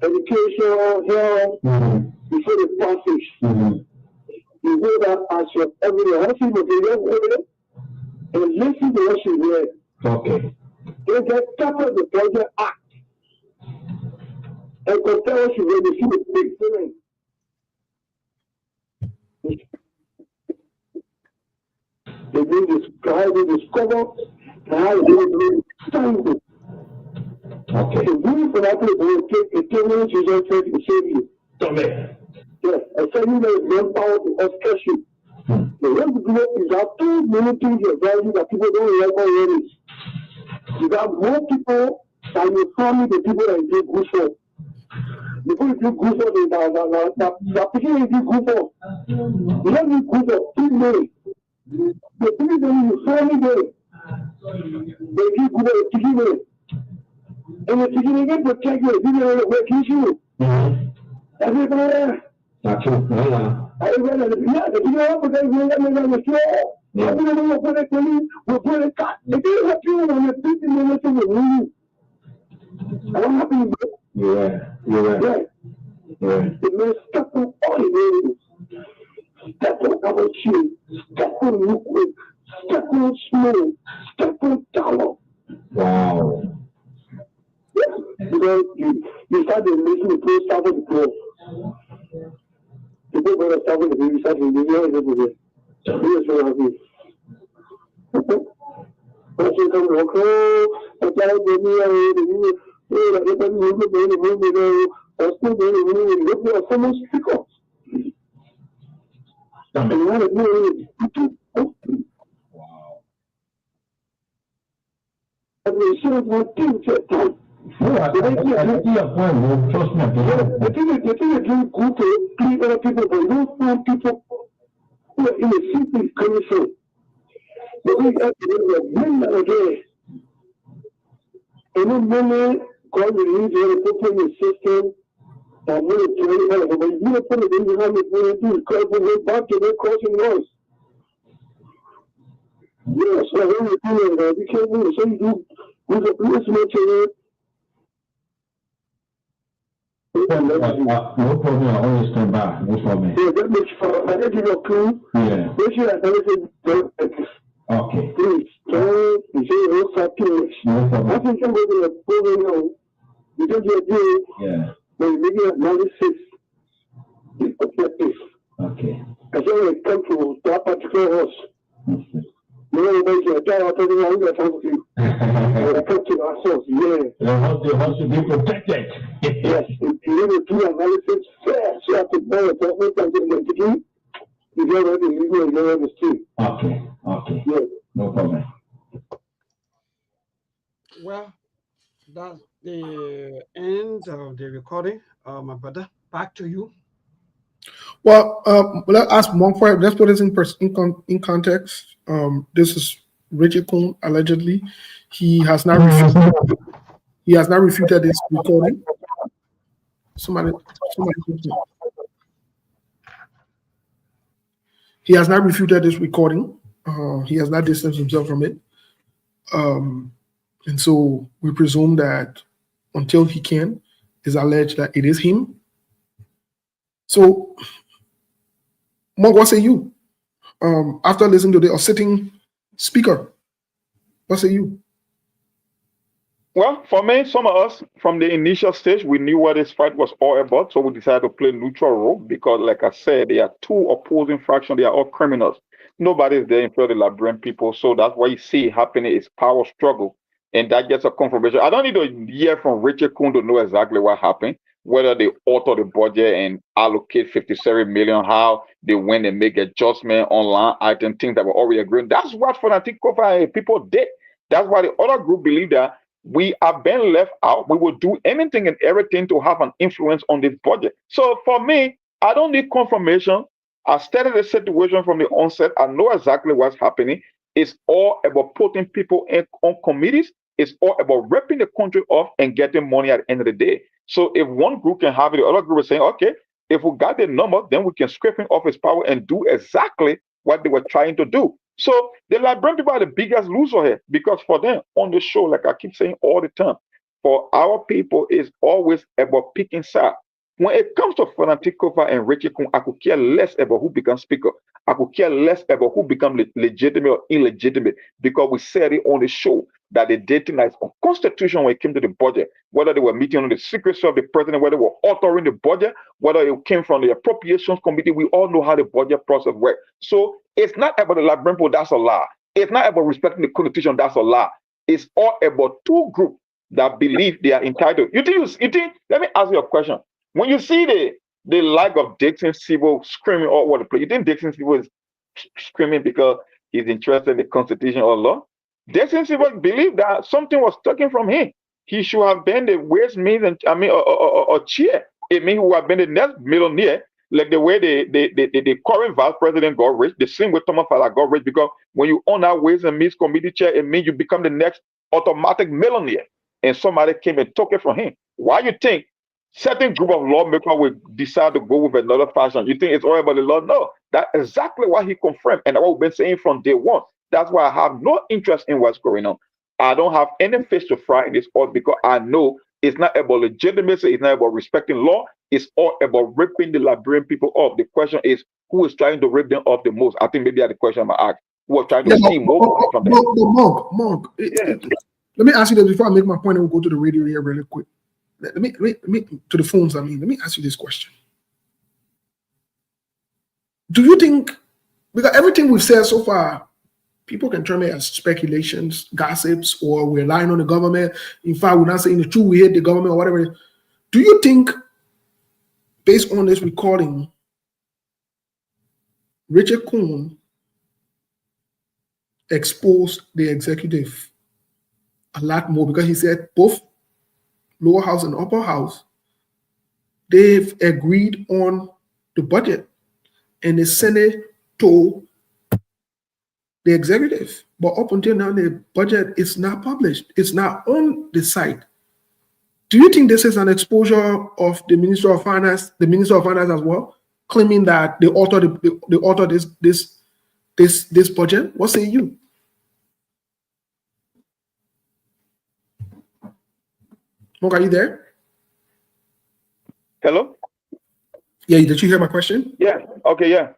education, health, before the passage. You know that as your evidence, I see material evidence, and listen to what she read. Okay. They get top of the project act. And compare what she read, you see the big difference. They will describe, they discover how they will stand it. Okay. So we for that they will take a 10 minutes to just say to save you. Okay. Yes, I said you know one power to us you. The way to do it is that too many things of value that people don't remember what it is. You got more people than your family, the people that you do good for. Before you do good for the people you do good for. You don't do good for 2 minutes. The people that you family they give good for 3 minutes. And the beginning again protect you, you know what you. Everybody. That's true. Yeah. The people are because we're going to show. Everyone will put it to me, we'll put it cut. If you have you on the 50 minutes of the room, I'm happy with it. You're right. The man step on all the ways. Step on our shoe, step on liquid, step on snow, step on tower. Wow. Because you start to listen to play stuff with the pro. The people going to start with the baby start to listen to the Yes, very happy. But you come to a child with me, so much people. Wow. And we should not think that. I see your point, trust me. The thing is doing good to please other people, but you don't find people who are in a city coming from. But we have to do that again. And then many God release the people in the system that will play over. But you don't put it in the hand of what you do because we go back to their crossing laws. Yes, so when you do that, you can't do it. So you do with a police material. No problem, I always stand back. No problem. Yeah, that makes fun. I give you a clue. Yeah. Make sure that everything okay. Please, don't say no sacrifice. No problem. I think somebody will go now because you're doing. Yeah. When you make it analysis, it's objective. Okay. I said when it comes to that particular horse. You know, when you tell us everything, I'm going to talk to you. When it comes to ourselves, yeah. The horse should be protected. Yes, you need to do analysis first. You have to know what something to do. You get ready, you go and get ready to see. Okay. Yeah. No problem. Well, that's the end of the recording. My brother, back to you. Well, let's ask one question. Let's put this in context. This is Richard Kuhn, allegedly. He has not refuted this recording. Somebody. He has not refuted this recording. He has not distanced himself from it. And so we presume that until he can, is alleged that it is him. So, Monk, what say you? After listening to the sitting speaker, what say you? Well, for me, some of us from the initial stage, we knew what this fight was all about, so we decided to play neutral role because, like I said, there are two opposing factions. They are all criminals. Nobody's there in front of the Liberian people, so that's why you see happening is power struggle, and that gets a confirmation. I don't need to hear from Richard Kuhn to know exactly what happened. whether they alter the budget and allocate 57 million, how they went and make adjustment on line item, things that were already agreed. That's what fanatic people did. That's why the other group believe that we are being left out. We will do anything and everything to have an influence on this budget. So for me, I don't need confirmation. I studied the situation from the onset. I know exactly what's happening. It's all about putting people on committees. It's all about ripping the country off and getting money at the end of the day. So if one group can have it, the other group is saying, okay, if we got the number, then we can scrape him off his power and do exactly what they were trying to do. So the Liberian people are the biggest loser here, because for them on the show, like I keep saying all the time, for our people, it's always about picking sides. When it comes to Fanatic Kofa and Richie Kun, I could care less about who becomes speaker. I could care less about who becomes legitimate or illegitimate, because we said it on the show that they did things like unconstitutional when it came to the budget, whether they were meeting on the secrecy of the president, whether they were altering the budget, whether it came from the appropriations committee. We all know how the budget process works. So it's not about the Liberian people, that's a lie. It's not about respecting the constitution, that's a lie. It's all about two groups that believe they are entitled. You think, let me ask you a question. When you see the like of Dixon Sibo screaming all over the place, you think Dixon Sibo is screaming because he's interested in the Constitution or law? Dixon Sibo believed that something was taken from him. He should have been the waste means and or chair. It means who have been the next millionaire, like the way the current vice president got rich, the same way Thomas Fala got rich, because when you own that ways and means committee chair, it means you become the next automatic millionaire. And somebody came and took it from him. Why you think certain group of lawmakers will decide to go with another fashion? You think it's all about the law? No, that's exactly what he confirmed, and what we've been saying from day one. That's why I have no interest in what's going on. I don't have any fish to fry in this pot, because I know it's not about legitimacy, it's not about respecting law, it's all about ripping the Liberian people off. The question is, who is trying to rip them off the most? I think maybe that's the question I'm asked. Who are trying to see more from them? Monk, let me ask you this before I make my point, and we'll go to the radio here really quick. Let me to the phones. Let me ask you this question. Do you think, because everything we've said so far, people can term it as speculations, gossips, or we're lying on the government. In fact, we're not saying the truth, we hate the government or whatever. Do you think, based on this recording, Richard Kuhn exposed the executive a lot more? Because he said both lower house and upper house, they've agreed on the budget, and the Senate told the executive, but up until now, the budget is not published. It's not on the site. Do you think this is an exposure of the Minister of Finance, as well, claiming that they altered this budget? What say you? Mark, are you there? Hello? Yeah, did you hear my question? Yeah. Okay, yeah.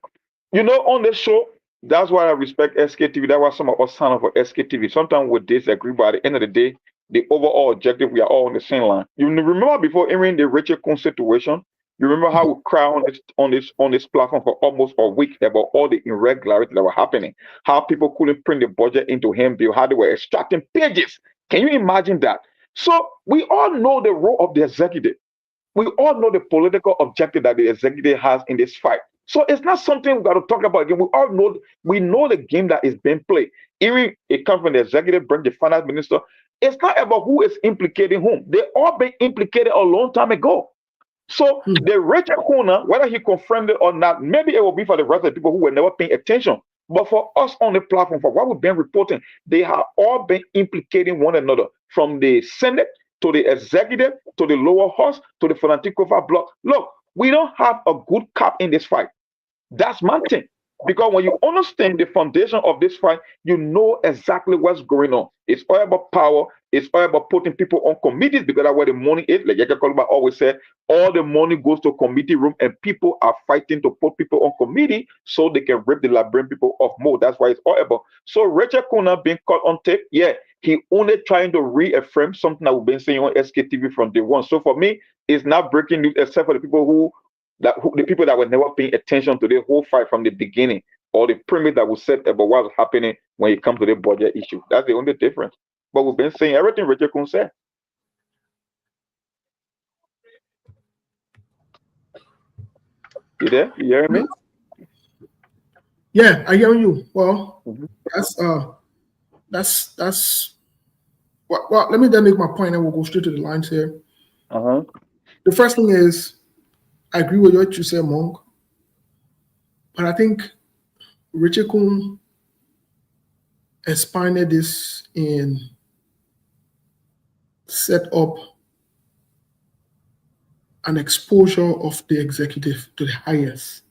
You know, on this show, that's why I respect Sktv. That's why some of us sign up for Sktv. Sometimes we disagree, but at the end of the day, the overall objective, we are all on the same line. You remember before even the Richard Kuhn situation, you remember how we cried on this platform for almost a week about all the irregularities that were happening, how people couldn't print the budget into hand bill, how they were extracting pages. Can you imagine that? So we all know the role of the executive. We all know the political objective that the executive has in this fight. So it's not something we've got to talk about again. We know the game that is being played. Even it comes from the executive branch, the finance minister. It's not about who is implicating whom. They all been implicated a long time ago. So the Richard Kuna, whether he confirmed it or not, maybe it will be for the rest of the people who were never paying attention. But for us on the platform, for what we've been reporting, they have all been implicating one another, from the Senate to the executive to the lower house to the Fanaticofa block. Look, we don't have a good cap in this fight. That's my thing. Because when you understand the foundation of this fight, you know exactly what's going on. It's all about power. It's all about putting people on committees, because that's where the money is. Like Yaka Koluba always said, all the money goes to committee room, and people are fighting to put people on committee so they can rip the Liberian people off more. That's why it's all about. So Richard Kuna being caught on tape, yeah, he only trying to reaffirm something that we've been saying on Sktv from day one. So for me, it's not breaking news, except for the people the people that were never paying attention to the whole fight from the beginning, or the premise that was set about what was happening when it comes to the budget issue. That's the only difference. But we've been saying everything Richard Kun said. You there? You hearing me? Yeah, I hear you. Well, Mm-hmm. that's well, let me then make my point and we'll go straight to the lines here. The first thing is, I agree with what you said, Monk, but I think Richard Kuhn expanded this in set up an exposure of the executive to the highest.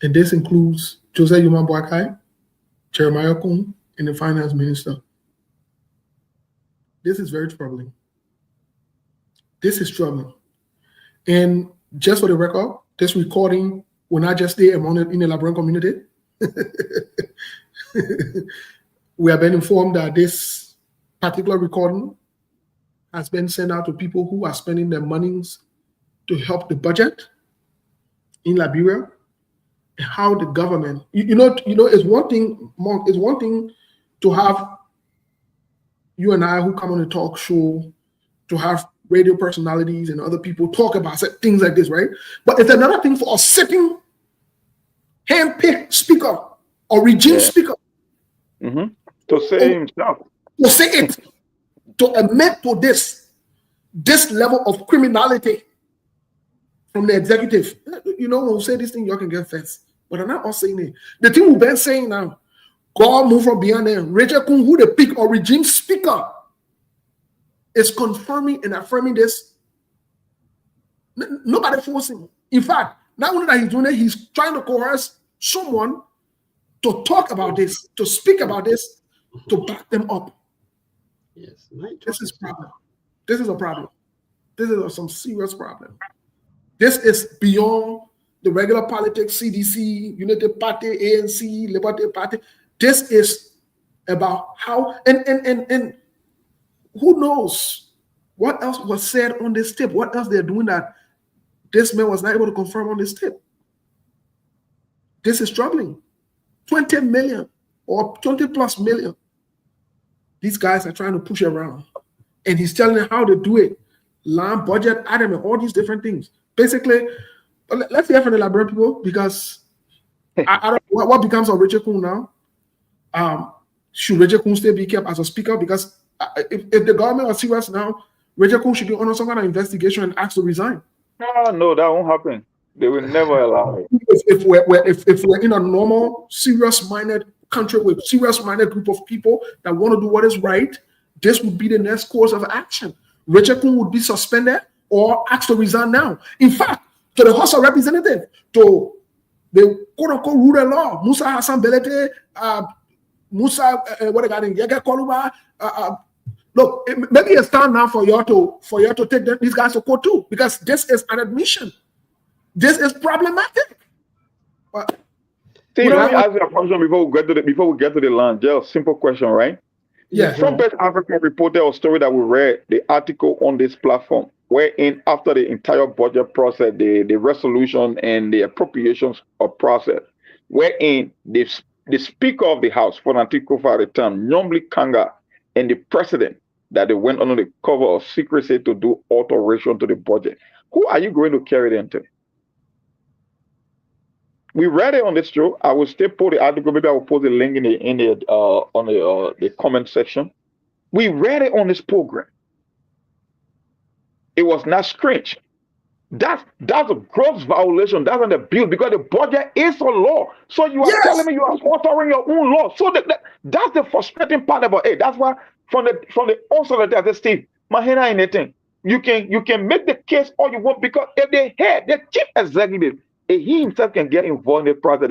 And this includes Joseph Yuma Boakai, Jeremiah Kuhn, and the finance minister. This is very troubling. This is troubling. And just for the record, this recording will not just stay among in the Labrador community. We have been informed that this particular recording has been sent out to people who are spending their monies to help the budget in Liberia. And how the government, you know, it's one thing, Monk, it's one thing to have you and I who come on the talk show, to have radio personalities and other people talk about things like this, right? But it's another thing for a sitting, hand-picked speaker or regime speaker to say himself. To say it, to admit to this level of criminality from the executive. You know, when we say this thing, you can get first. But I'm not all saying it. The thing we've been saying now, God move from beyond there. Richard Kuhn, who the pick or regime speaker, is confirming and affirming this. Nobody forcing him. In fact, not only that he's doing it, he's trying to coerce someone to talk about this, to speak about this, to back them up. Yes, this is a problem. This is a problem. This is some serious problem. This is beyond the regular politics, CDC, United Party, ANC, Liberty Party. This is about how, and who knows what else was said on this tip? What else they're doing that this man was not able to confirm on this tip? This is troubling. 20 million or 20 plus million. These guys are trying to push around. And he's telling them how to do it. Land, budget, Adam, and all these different things. Basically, let's hear from the Liberian people, because I don't know what becomes of Richard Kuhn now. Should Richard Kuhn still be kept as a speaker? Because if the government was serious now, Richard Kuhn should be under some kind of investigation and asked to resign. No, that won't happen. They will never allow it. If we're in a normal, serious-minded country with serious-minded group of people that want to do what is right, this would be the next course of action. Richard Kuhn would be suspended or asked to resign now. In fact, to the House of Representatives, to the quote-unquote rule of law, Musa Hassan Belete, what they got in Yega Koluba. Look, maybe it's time now for you to take these guys to court too, because this is an admission. This is problematic. But Steve, let me ask you a question before we get to the land. Just a simple question, right? Yeah. Trumpet Africa reported a story that we read, the article on this platform, wherein after the entire budget process, the resolution and the appropriations of process, wherein the Speaker of the House, for Kofa at the time, Nyomli Kanga, and the President, that they went under the cover of secrecy to do alteration to the budget. Who are you going to carry them to? We read it on this show. I will still put the article. Maybe I will post the link in the comment section. We read it on this program. It was not scratched. That's a gross violation. That's on the bill, because the budget is a law. So you are telling me you are altering your own law. So that's the frustrating part about it. That's why from the onset of that, Steve, Mahina anything. You can make the case all you want, because if they had the chief executive, if he himself can get involved in the process,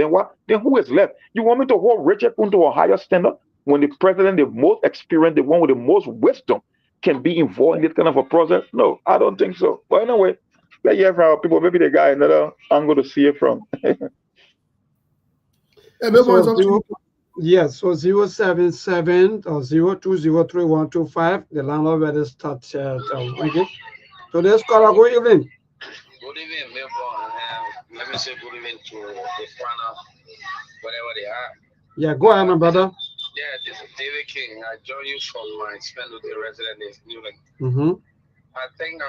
then who is left? You want me to hold Richard Kuhn to a higher standard when the president, the most experienced, the one with the most wisdom, can be involved in this kind of a process? No, I don't think so. But anyway, let's hear from our people. Maybe the guy another angle to see it from. So 077 or 0203-125. The landlord better start okay. So let's call a good evening. Good evening, Melbourne. Let me say good evening to the panel, whatever they are. Yeah, go ahead, my brother. Yeah, this is David King. I join you from my Spendley resident in Newland. I think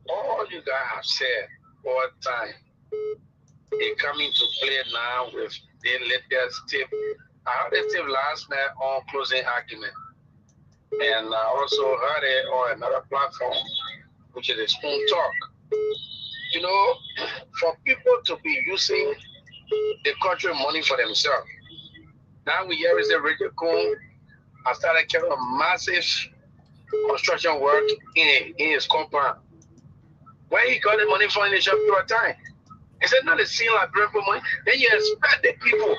all you guys have said all the time They come into play now with the latest tip. I heard the tip last night on closing argument. And I also heard it on another platform, which is a Spoon Talk. You know, for people to be using the country money for themselves. Now we hear is a Radio Coon. I started carrying a massive construction work in his compound. Where he got the money from in a short period of time. He said, not a scene like people money. Then you expect the people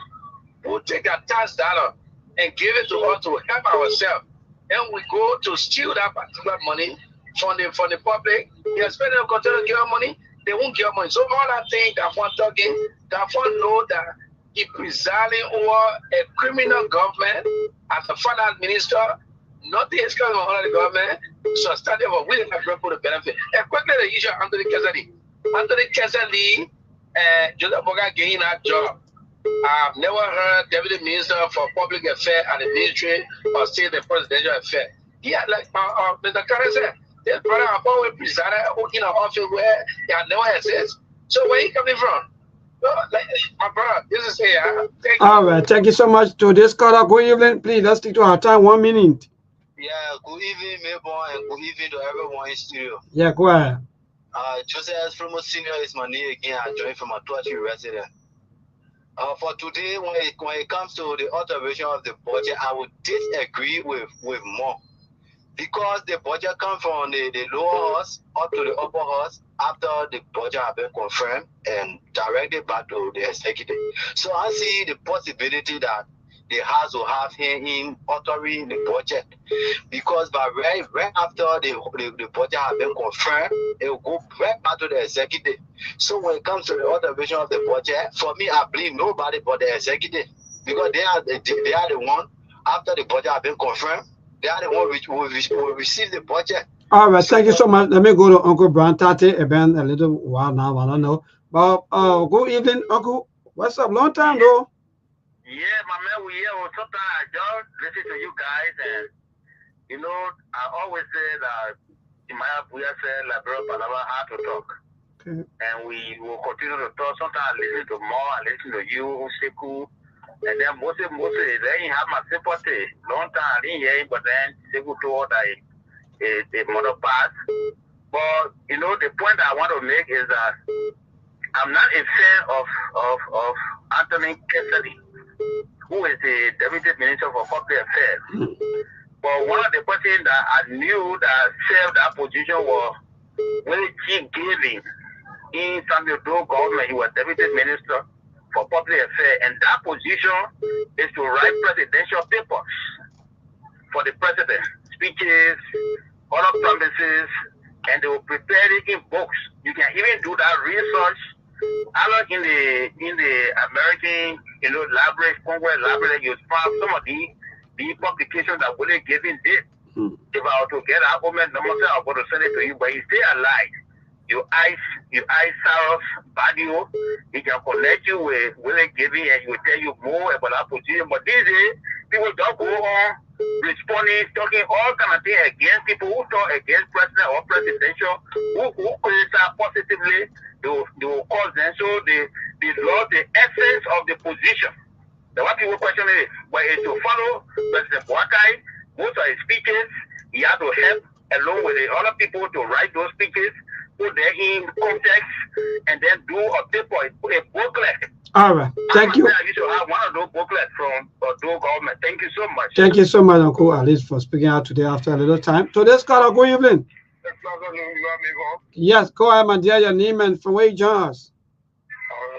who take their tax dollar and give it to us to help ourselves. Then we go to steal that particular money from the public. You expect them to continue to give us money, they won't give us money. So all that thing that one talking, that one know that he presiding over a criminal government as a finance minister, nothing is going on in the government, so starting over with the people to benefit. And quickly the issue of Anthony Kesali. Anthony Kesali, Joseph Boga getting that job. I've never heard Deputy Minister for Public Affairs and the Ministry or State and Presidential Affairs. Yeah, like Mr. Karen said, this brother have always presided in an office where he had never exists. So where he coming from? Like, my brother, this is here. All right, thank you so much to this caller. Good evening, please. Let's stick to our time. 1 minute. Yeah, good evening, Melbourne, and good evening to everyone in studio. Yeah, go ahead. Joseph Promo Senior is my name again. I joined from a Tuachi resident. For today, when it comes to the alteration of the budget, I would disagree with more. Because the budget comes from the lower house up to the upper house after the budget has been confirmed and directed back to the executive. So I see the possibility that the House will have him in altering the budget, because by right after the budget has been confirmed, it will go right back to the executive. So when it comes to the alteration of the budget, for me, I blame nobody but the executive, because they are the one after the budget has been confirmed. They are the one which will receive the budget. All right, thank you so much. Let me go to Uncle Brian Tate. It's been a little while now. I don't know, but good evening, Uncle. What's up? Long time though. Yeah, my man, we here. Sometimes I just listen to you guys, and you know, I always say that in my we say Liberal Palava how to talk, okay. And we will continue to talk. Sometimes I listen to more, I listen to you, Seku, and then mostly they ain't have my sympathy. Long time I didn't hear him, but then Seku told that a mother pass. But you know, the point I want to make is that I'm not a fan of Anthony Kesali, who is the Deputy Minister for Public Affairs. But one of the persons that I knew that served that position was Willie G. Gavin in Samuel Doe government. He was Deputy Minister for Public Affairs, and that position is to write presidential papers for the president, speeches, other promises, and they will prepare it in books. You can even do that research. I look in the American, library, Congress library, you find some of the publications that Willie Gavin did. If I were to get that moment, I'm going to send it to you, but he's still alive. You ice Cyrus Badio, he can connect you with Willie Gavin, and he will tell you more about that position. But these days, people don't go on responding, talking all kind of things against people who talk against president or presidential, who criticize positively. They will cause them, so they lost the essence of the position. The what people question is, but is to follow President Boakai, most of his speeches, he had to help along with the other people to write those speeches, put them in context, and then do a paper, a booklet. All right, thank you. I used to have one of those booklets from Doe government. Thank you so much. Thank you so much, Uncle Alice, for speaking out today after a little time. So this caller, good evening. Yes, go ahead, my dear. Your name and from where you join us.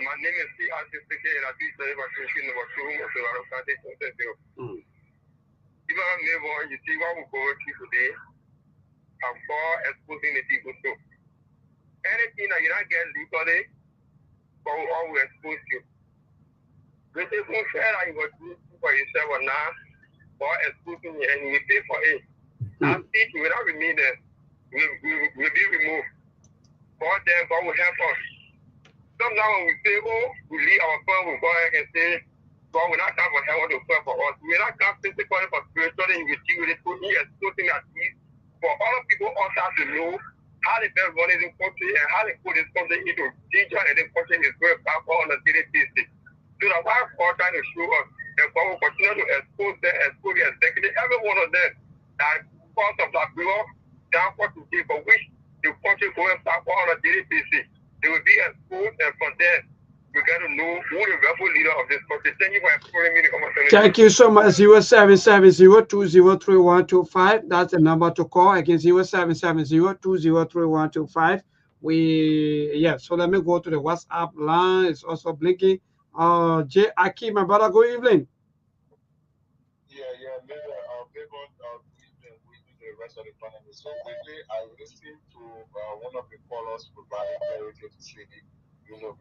My name is C.R.C.K. and I do say number 2 of the organization. Even our neighbor, you see what we're going through today, I'm for exposing the people too. Anything that you don't get legally, but we always expose you. We say, who said that you will do for yourself or not, or exposing you, and you pay for it. Our people will not remain there. Will be removed. God then, God will help us. Sometimes when we say, oh, we leave our phone, we go ahead and say, God will not come for heaven to pray for us. We will not come physically for spiritually, you will deal with it, put me as something at ease. For other people also have to know how they been running the country and how they put this country into danger and the country is going backward on a daily basis. So that's why I'm trying to show us and we will continue to expose them, expose the executive, every one of them that because of that bureau, downward to give for which the country going backward on a daily basis. They will be exposed and from there we got to know who the rebel leader of this country. Thank you for exploring me. Thank you so much. 0770203125. That's the number to call. Again, 0770203125. So let me go to the WhatsApp line. It's also blinking. Jay Aki, my brother, good evening. The rest of the panelists. So quickly, I listened to one of the callers providing clarity to say,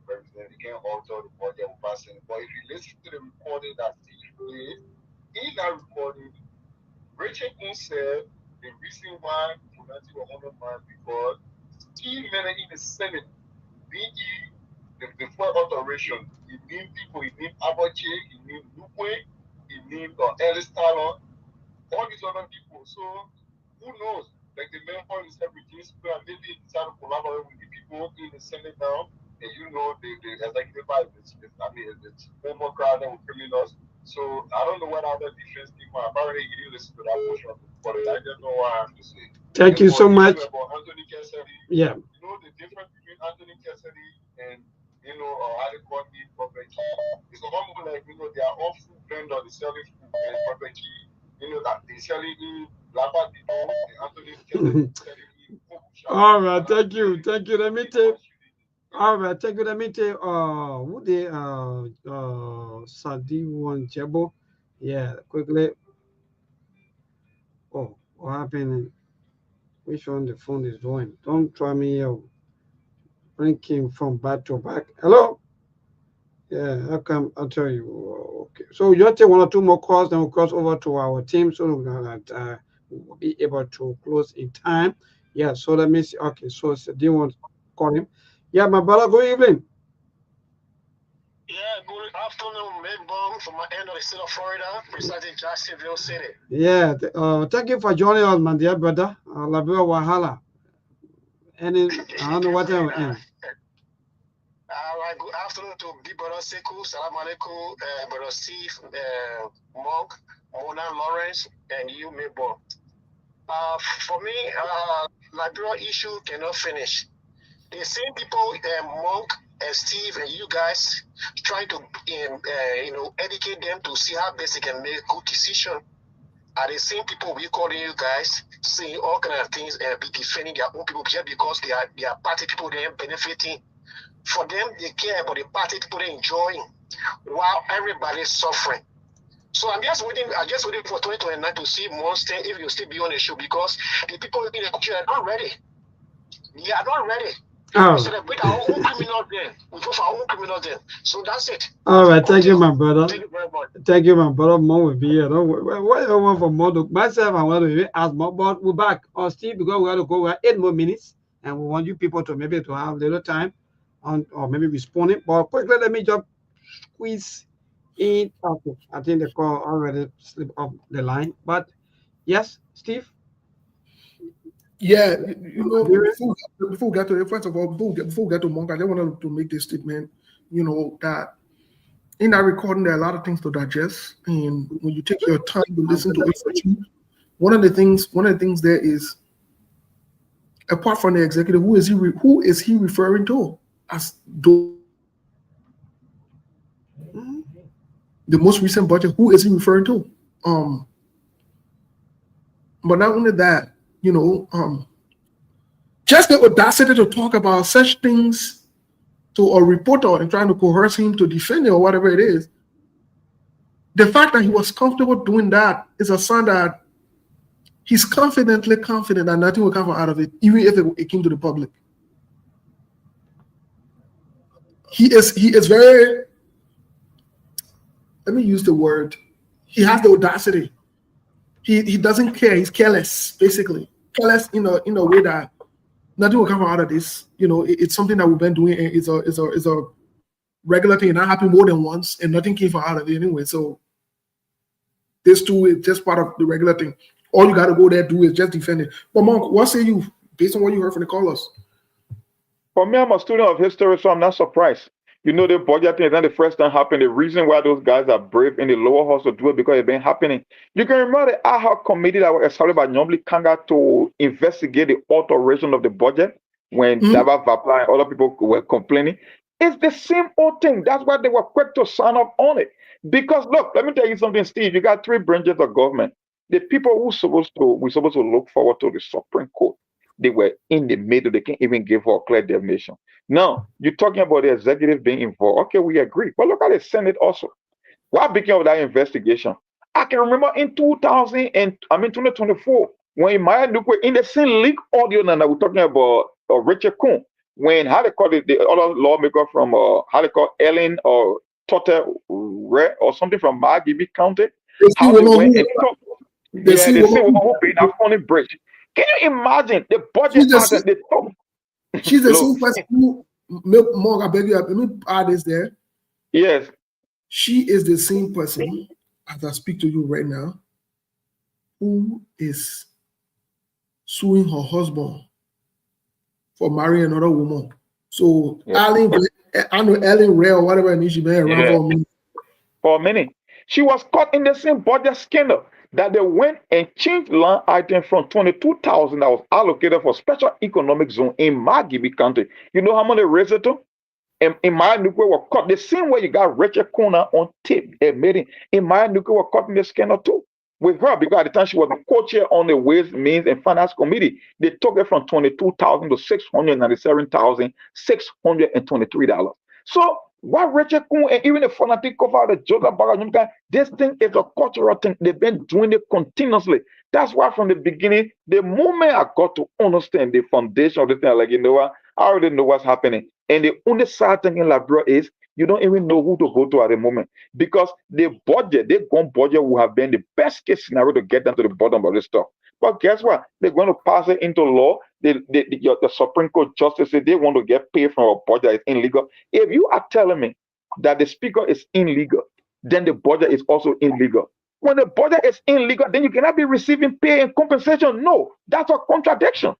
President, you can't alter the budget passing. But if you listen to the recording that Steve played, in that recording, Richard Moon said the reason why United were on the mind because Steve Miller in the Senate, BE, the full alteration, he named people, he named Abache, he named Lupwe, he named Ellis Talon, all these other people. So who knows? Like the main point is everything, and maybe start to collaborate with the people in the Senate now. And the executive vice it's more crowded with criminals. So I don't know what other defense team are. Apparently, you didn't listen to that portion of the report. I don't know what I have to say. Thank you so much. Anthony Cassidy, yeah. You know the difference between Anthony Cassidy and how they call it property. It's almost like they are all food vendors, they selling food and property. That they selling Lapa people and Anthony Cassidy selling. All right, thank you. Let me tell. All right, thank you. Let me tell. Who they Sadi one Jebo. Yeah, quickly. Oh, what happened? Which one the phone is doing? Don't try me out. Blinking from back to back. Hello. Yeah, how come? I'll tell you. Okay, so you take one or two more calls, then we'll cross over to our team so that we'll be able to close in time. Yeah, so let me see. Okay, so do you want to call him? Yeah, my brother, good evening. Yeah, good afternoon, Midbone from my end of the state of Florida, precisely Jacksonville City. Yeah, thank you for joining us, my dear brother. Labua Wahala. And I don't know what time. All right, good afternoon to Big Brother Sekou, Salam Alaikum, Brother Steve, Monk, Mona Lawrence, and you, Midbone. For me, Liberia issue cannot finish. The same people, Monk and Steve and you guys, trying to educate them to see how best they can make good decision, are the same people we calling you guys, saying all kind of things and be defending their own people just because they are party people they are benefiting. For them, they care about the party people they enjoying, while everybody's suffering. So I'm just waiting for 2029 to see Monster if you still be on the show because the people in the country are not ready. They are not ready. We celebrate our own criminal then. We go for our own criminal then. So that's it. All right, thank you, my brother. Thank you very much. Thank you, my brother. Mo will be here. Don't worry. What do you want for Mo? Myself, I want to ask Mo, but we're back on Steve because we got to go. We have 8 more minutes, and we want you people to maybe to have a little time on, or maybe responding. But quickly, let me just squeeze in. Okay, I think the call already slipped off the line. But yes, Steve. Yeah, before we get to the first of all, before we get to Monk, I just wanted to make this statement, that in that recording, there are a lot of things to digest. And when you take your time to listen to it, one of the things there is, apart from the executive, who is he referring to as the most recent budget? Who is he referring to? But not only that, just the audacity to talk about such things to a reporter and trying to coerce him to defend it or whatever it is. The fact that he was comfortable doing that is a sign that he's confidently confident that nothing will come out of it, even if it came to the public. He is very, let me use the word, he has the audacity. He doesn't care. He's careless, basically. Careless in a way that nothing will come out of this. It's something that we've been doing. And it's a regular thing. It not happened more than once, and nothing came out of it anyway. So this too is just part of the regular thing. All you got to go there do is just defend it. But Monk, what say you? based on what you heard from the callers. For me, I'm a student of history, so I'm not surprised. You know, the budget thing is not the first time happening. The reason why those guys are brave in the lower house to do it because it's been happening. You can remember the ad hoc committee that was established by Nyomli Kanga to investigate the alteration of the budget when Dava Vapla and other people were complaining. It's the same old thing. That's why they were quick to sign up on it. Because look, let me tell you something, Steve. You got three branches of government. The people we're supposed to look forward to the Supreme Court. They were in the middle. They can't even give a clear definition. Now, you're talking about the executive being involved. Okay, we agree. But look at the Senate also. What became of that investigation? I can remember in 2024, when Maya Nukwe in the same league audio now we're talking about Richard Kuhn, when how they call it, the other lawmaker from how they call Ellen or Totter or something from Margibi County, how they went and talked. Yeah, the same woman who paid that funny bridge. Can you imagine the budget as they talk? She's the same person who Morgan, I beg you, let me add this there. Yes. She is the same person, as I speak to you right now, who is suing her husband for marrying another woman. So Ellen, I know Ellen Ray or whatever, and she been around for me. For a minute. She was caught in the same budget scandal that they went and changed land item from 22,000 that was allocated for special economic zone in Margibi County. You know how much they raised it to? In my nuclear were caught the same way you got Richard Kuna on tape admitting in my nuclear were caught in the scandal too. With her, because at the time she was the co-chair on the Ways, Means and Finance Committee, they took it from 22,000 to $697,623. So what Richard Kuhn and even the fanatic cover the joke about this thing is a cultural thing. They've been doing it continuously. That's why from the beginning, the moment I got to understand the foundation of the thing, like, you know what, I already know what's happening. And the only sad thing in Labrador is you don't even know who to go to at the moment because the gun budget will have been the best case scenario to get them to the bottom of this stuff. But guess what? They're going to pass it into law. The Supreme Court justices, they want to get paid from a budget that is illegal. If you are telling me that the speaker is illegal, then the budget is also illegal. When the budget is illegal, then you cannot be receiving pay and compensation. No, that's a contradiction.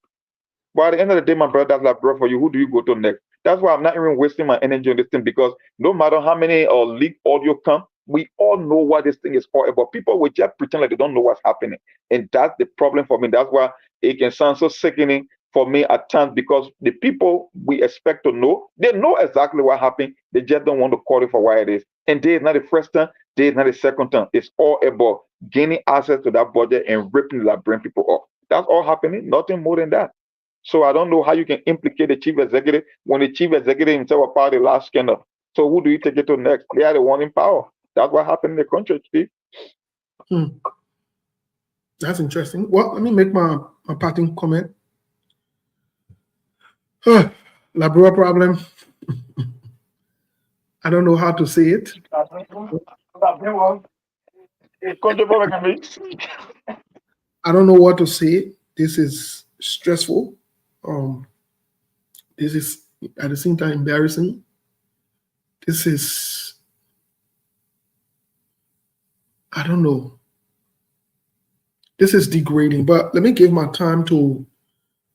But at the end of the day, my brother, that's like, bro, for you, who do you go to next? That's why I'm not even wasting my energy on this thing because no matter how many leaked audio come, we all know what this thing is for. But people will just pretend like they don't know what's happening. And that's the problem for me. That's why it can sound so sickening for me at times because the people we expect to know, they know exactly what happened. They just don't want to call it for what it is. And they is not the first time, they is not the second time. It's all about gaining access to that budget and ripping that brain people off. That's all happening, nothing more than that. So I don't know how you can implicate the chief executive when the chief executive himself was part of the last scandal. So who do you take it to next? They are the one in power. That's what happened in the country, Steve. That's interesting. Well, let me make my parting comment. Labrador problem. I don't know how to say it. I don't know what to say. This is stressful. This is at the same time embarrassing. This is, I don't know. This is degrading. But let me give my time to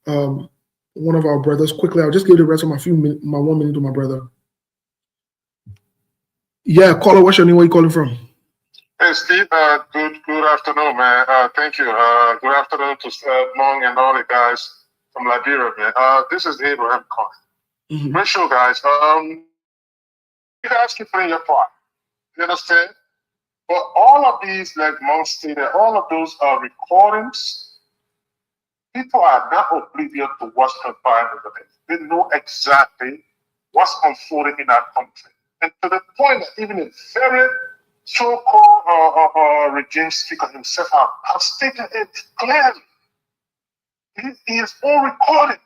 one of our brothers quickly. I'll just give the rest of my 1 minute to my brother. Yeah, caller, what's your name? Where are you calling from? Hey, Steve, good afternoon, man. Thank you. Good afternoon to Mong and all the guys from Liberia, man. This is Abraham calling. Great show, guys. You guys keep playing your part. You understand? But all of these, like Mong stated, all of those recordings, people are not oblivious to what's confined with it. They know exactly what's unfolding in our country. And to the point that even a very so-called regime speaker himself have stated it clearly. He is all recorded.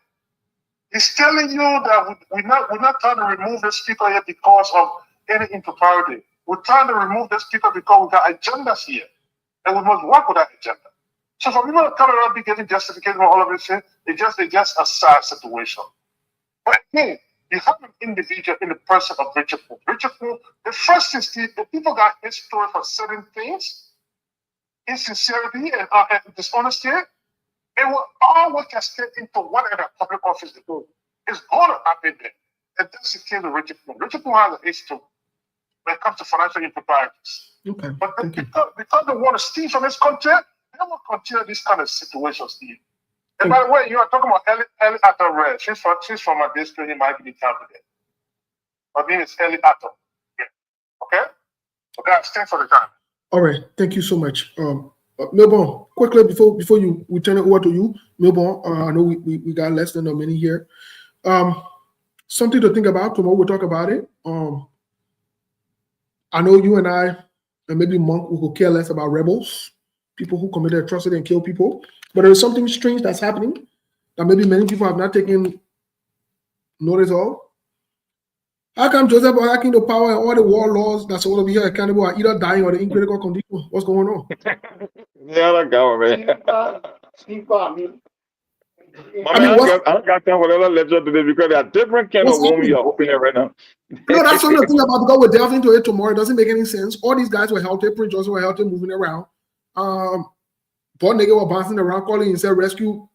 He's telling you that we're not trying to remove the speaker here because of any impropriety. We're trying to remove the speaker because we got agendas here. And we must work with that agenda. So for people to come around be getting justification for all of this shit, it's just a sad situation. But again, you have an individual in the person of Richard Poole. Richard Poole, the first is the people got his story for certain things, insincerity and dishonesty, It will all orchestrate into whatever public office they do. It's going to happen there. And that's the case with Richard Poole. Richard Poole has an issue too when it comes to financial improprieties. Okay. But because they want to steal from this country, they will continue this kind of situation, Steve. And by the way, you are talking about Ellie Atto Red. She's from my district. You might be in town today. Her name is Ellie Atto. Yeah. Okay? So guys, thanks for the time. All right. Thank you so much. Melbourne, quickly before we turn it over to you, Melbourne, I know we got less than a minute here. Something to think about. Tomorrow we'll talk about it. I know you and I, and maybe Monk, will care less about rebels, people who committed atrocity and kill people. But there is something strange that's happening that maybe many people have not taken notice of. How come Joseph Boakai the power and all the war laws that's all over here accountable are either dying or in critical condition? What's going on? Yeah, that guy, man. I don't got time for that lecture today because there are different kind of women you're opening right now. No, that's something to think about because we're delving into it tomorrow. It doesn't make any sense. All these guys were healthy. Prince Joseph were healthy, moving around. Paul Nigga were bouncing around, calling himself rescue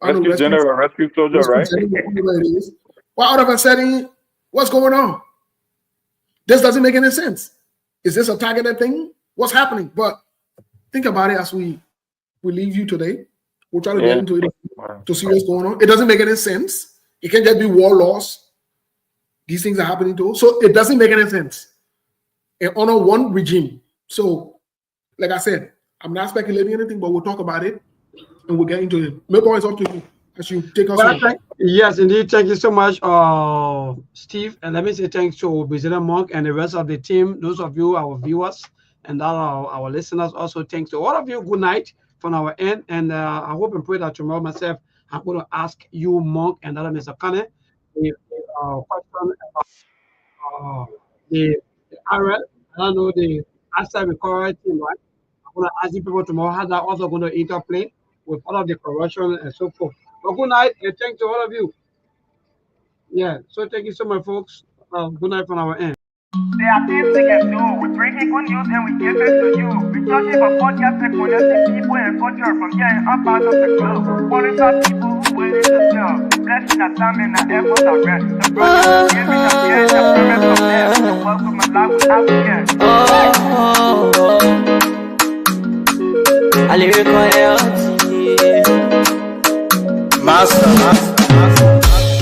general, rescue soldier, right? Well, out of a setting, what's going on? This doesn't make any sense. Is this a targeted thing? What's happening? But think about it as we leave you today. We'll try to get into it to see what's going on. It doesn't make any sense. It can't just be war laws. These things are happening too. So it doesn't make any sense. And honor one regime. So, like I said, I'm not speculating anything, but we'll talk about it and we'll get into it. Maybe it's up to you as you take us on. Yes, indeed. Thank you so much, Steve. And let me say thanks to President Monk and the rest of the team, those of you, our viewers, and all our listeners. Also, thanks to all of you. Good night from our end. And I hope and pray that tomorrow myself, I'm going to ask you, Monk, and other Mr. Kane, the question about the RL. I don't know the outside recovery team, right? I'm going to ask you people tomorrow how that also going to interplay with all of the corruption and so forth. But good night, and thanks to all of you. Yeah, so thank you so much, folks. Good night from our end. There are things we can do. We bring in good news and we give it to you. We talking about podcast and connecting people and culture from here and up out of the globe. Qualified people who waiting to serve. Blessing that time and that effort are rest. The brothers giving the care and the promise of them. The welcome and life with African. I lyrical health. Master.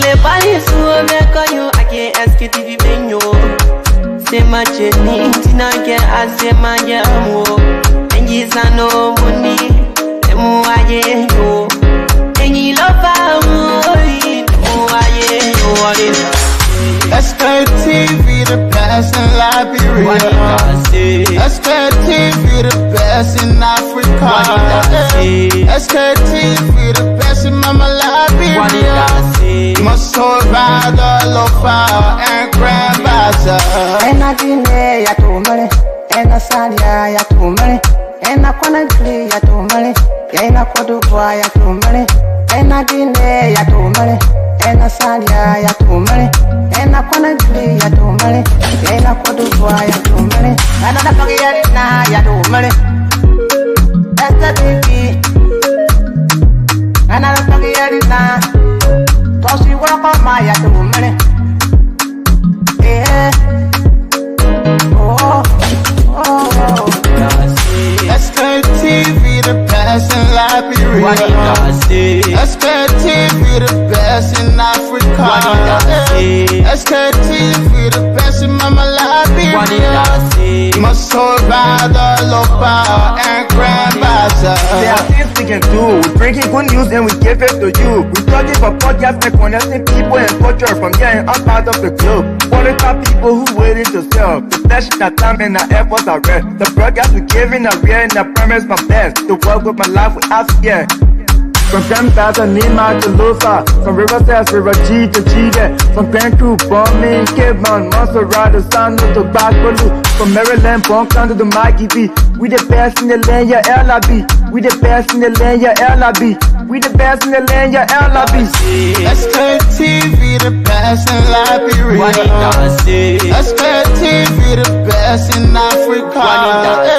Play Paris, who make you again Sktv-Lib. C'est ma chenille, tina ke ase ma yamu. Engi sano muni, emu aye yo. Engi lofa mui, emu aye yo. Sktv, the best in Liberia. Sktv, the best in Africa. Sktv, the best in Mama Liberia. Muscle rider, lofa, and grandmaster. Ena dine ya tumale, ena salia ya tumale, ena kwanagli ya tumale, ena kodubwa ya tumale, ena dine ya tumale, ena salia ya tumale, ena kwanagli ya tumale, ena kodubwa ya tumale, ena napagi na ya tumale, Sktv, ena napagi na, tosi wako ma ya tumale, Sktv, the best in Liberia. Sktv, the best in Africa. Sktv, the best in Mama Liberia. Muscle rider, lofa, and grandmaster. There are things we can do. We bring in good news and we give it to you. We talking about podcast and connecting people and culture from here and up out of the globe. Qualified people who waiting to serve. The flesh, that time and the efforts are rest. The broadcast we giving a real and the promise my best. The world with my life with us, yeah. From Grandpa to Nima to Lufa, from River Sass, River G to Chile, from Bantu, Bombay, Kidman, Montserrat, Sano to Backwalu, from Maryland, Bonk to the Mikey B. We the best in the land, yeah, LIB. We the best in the land, yeah, LIB. We the best in the land, yeah, LIB. Sktv, the best in Liberia. Sktv, the best in Africa.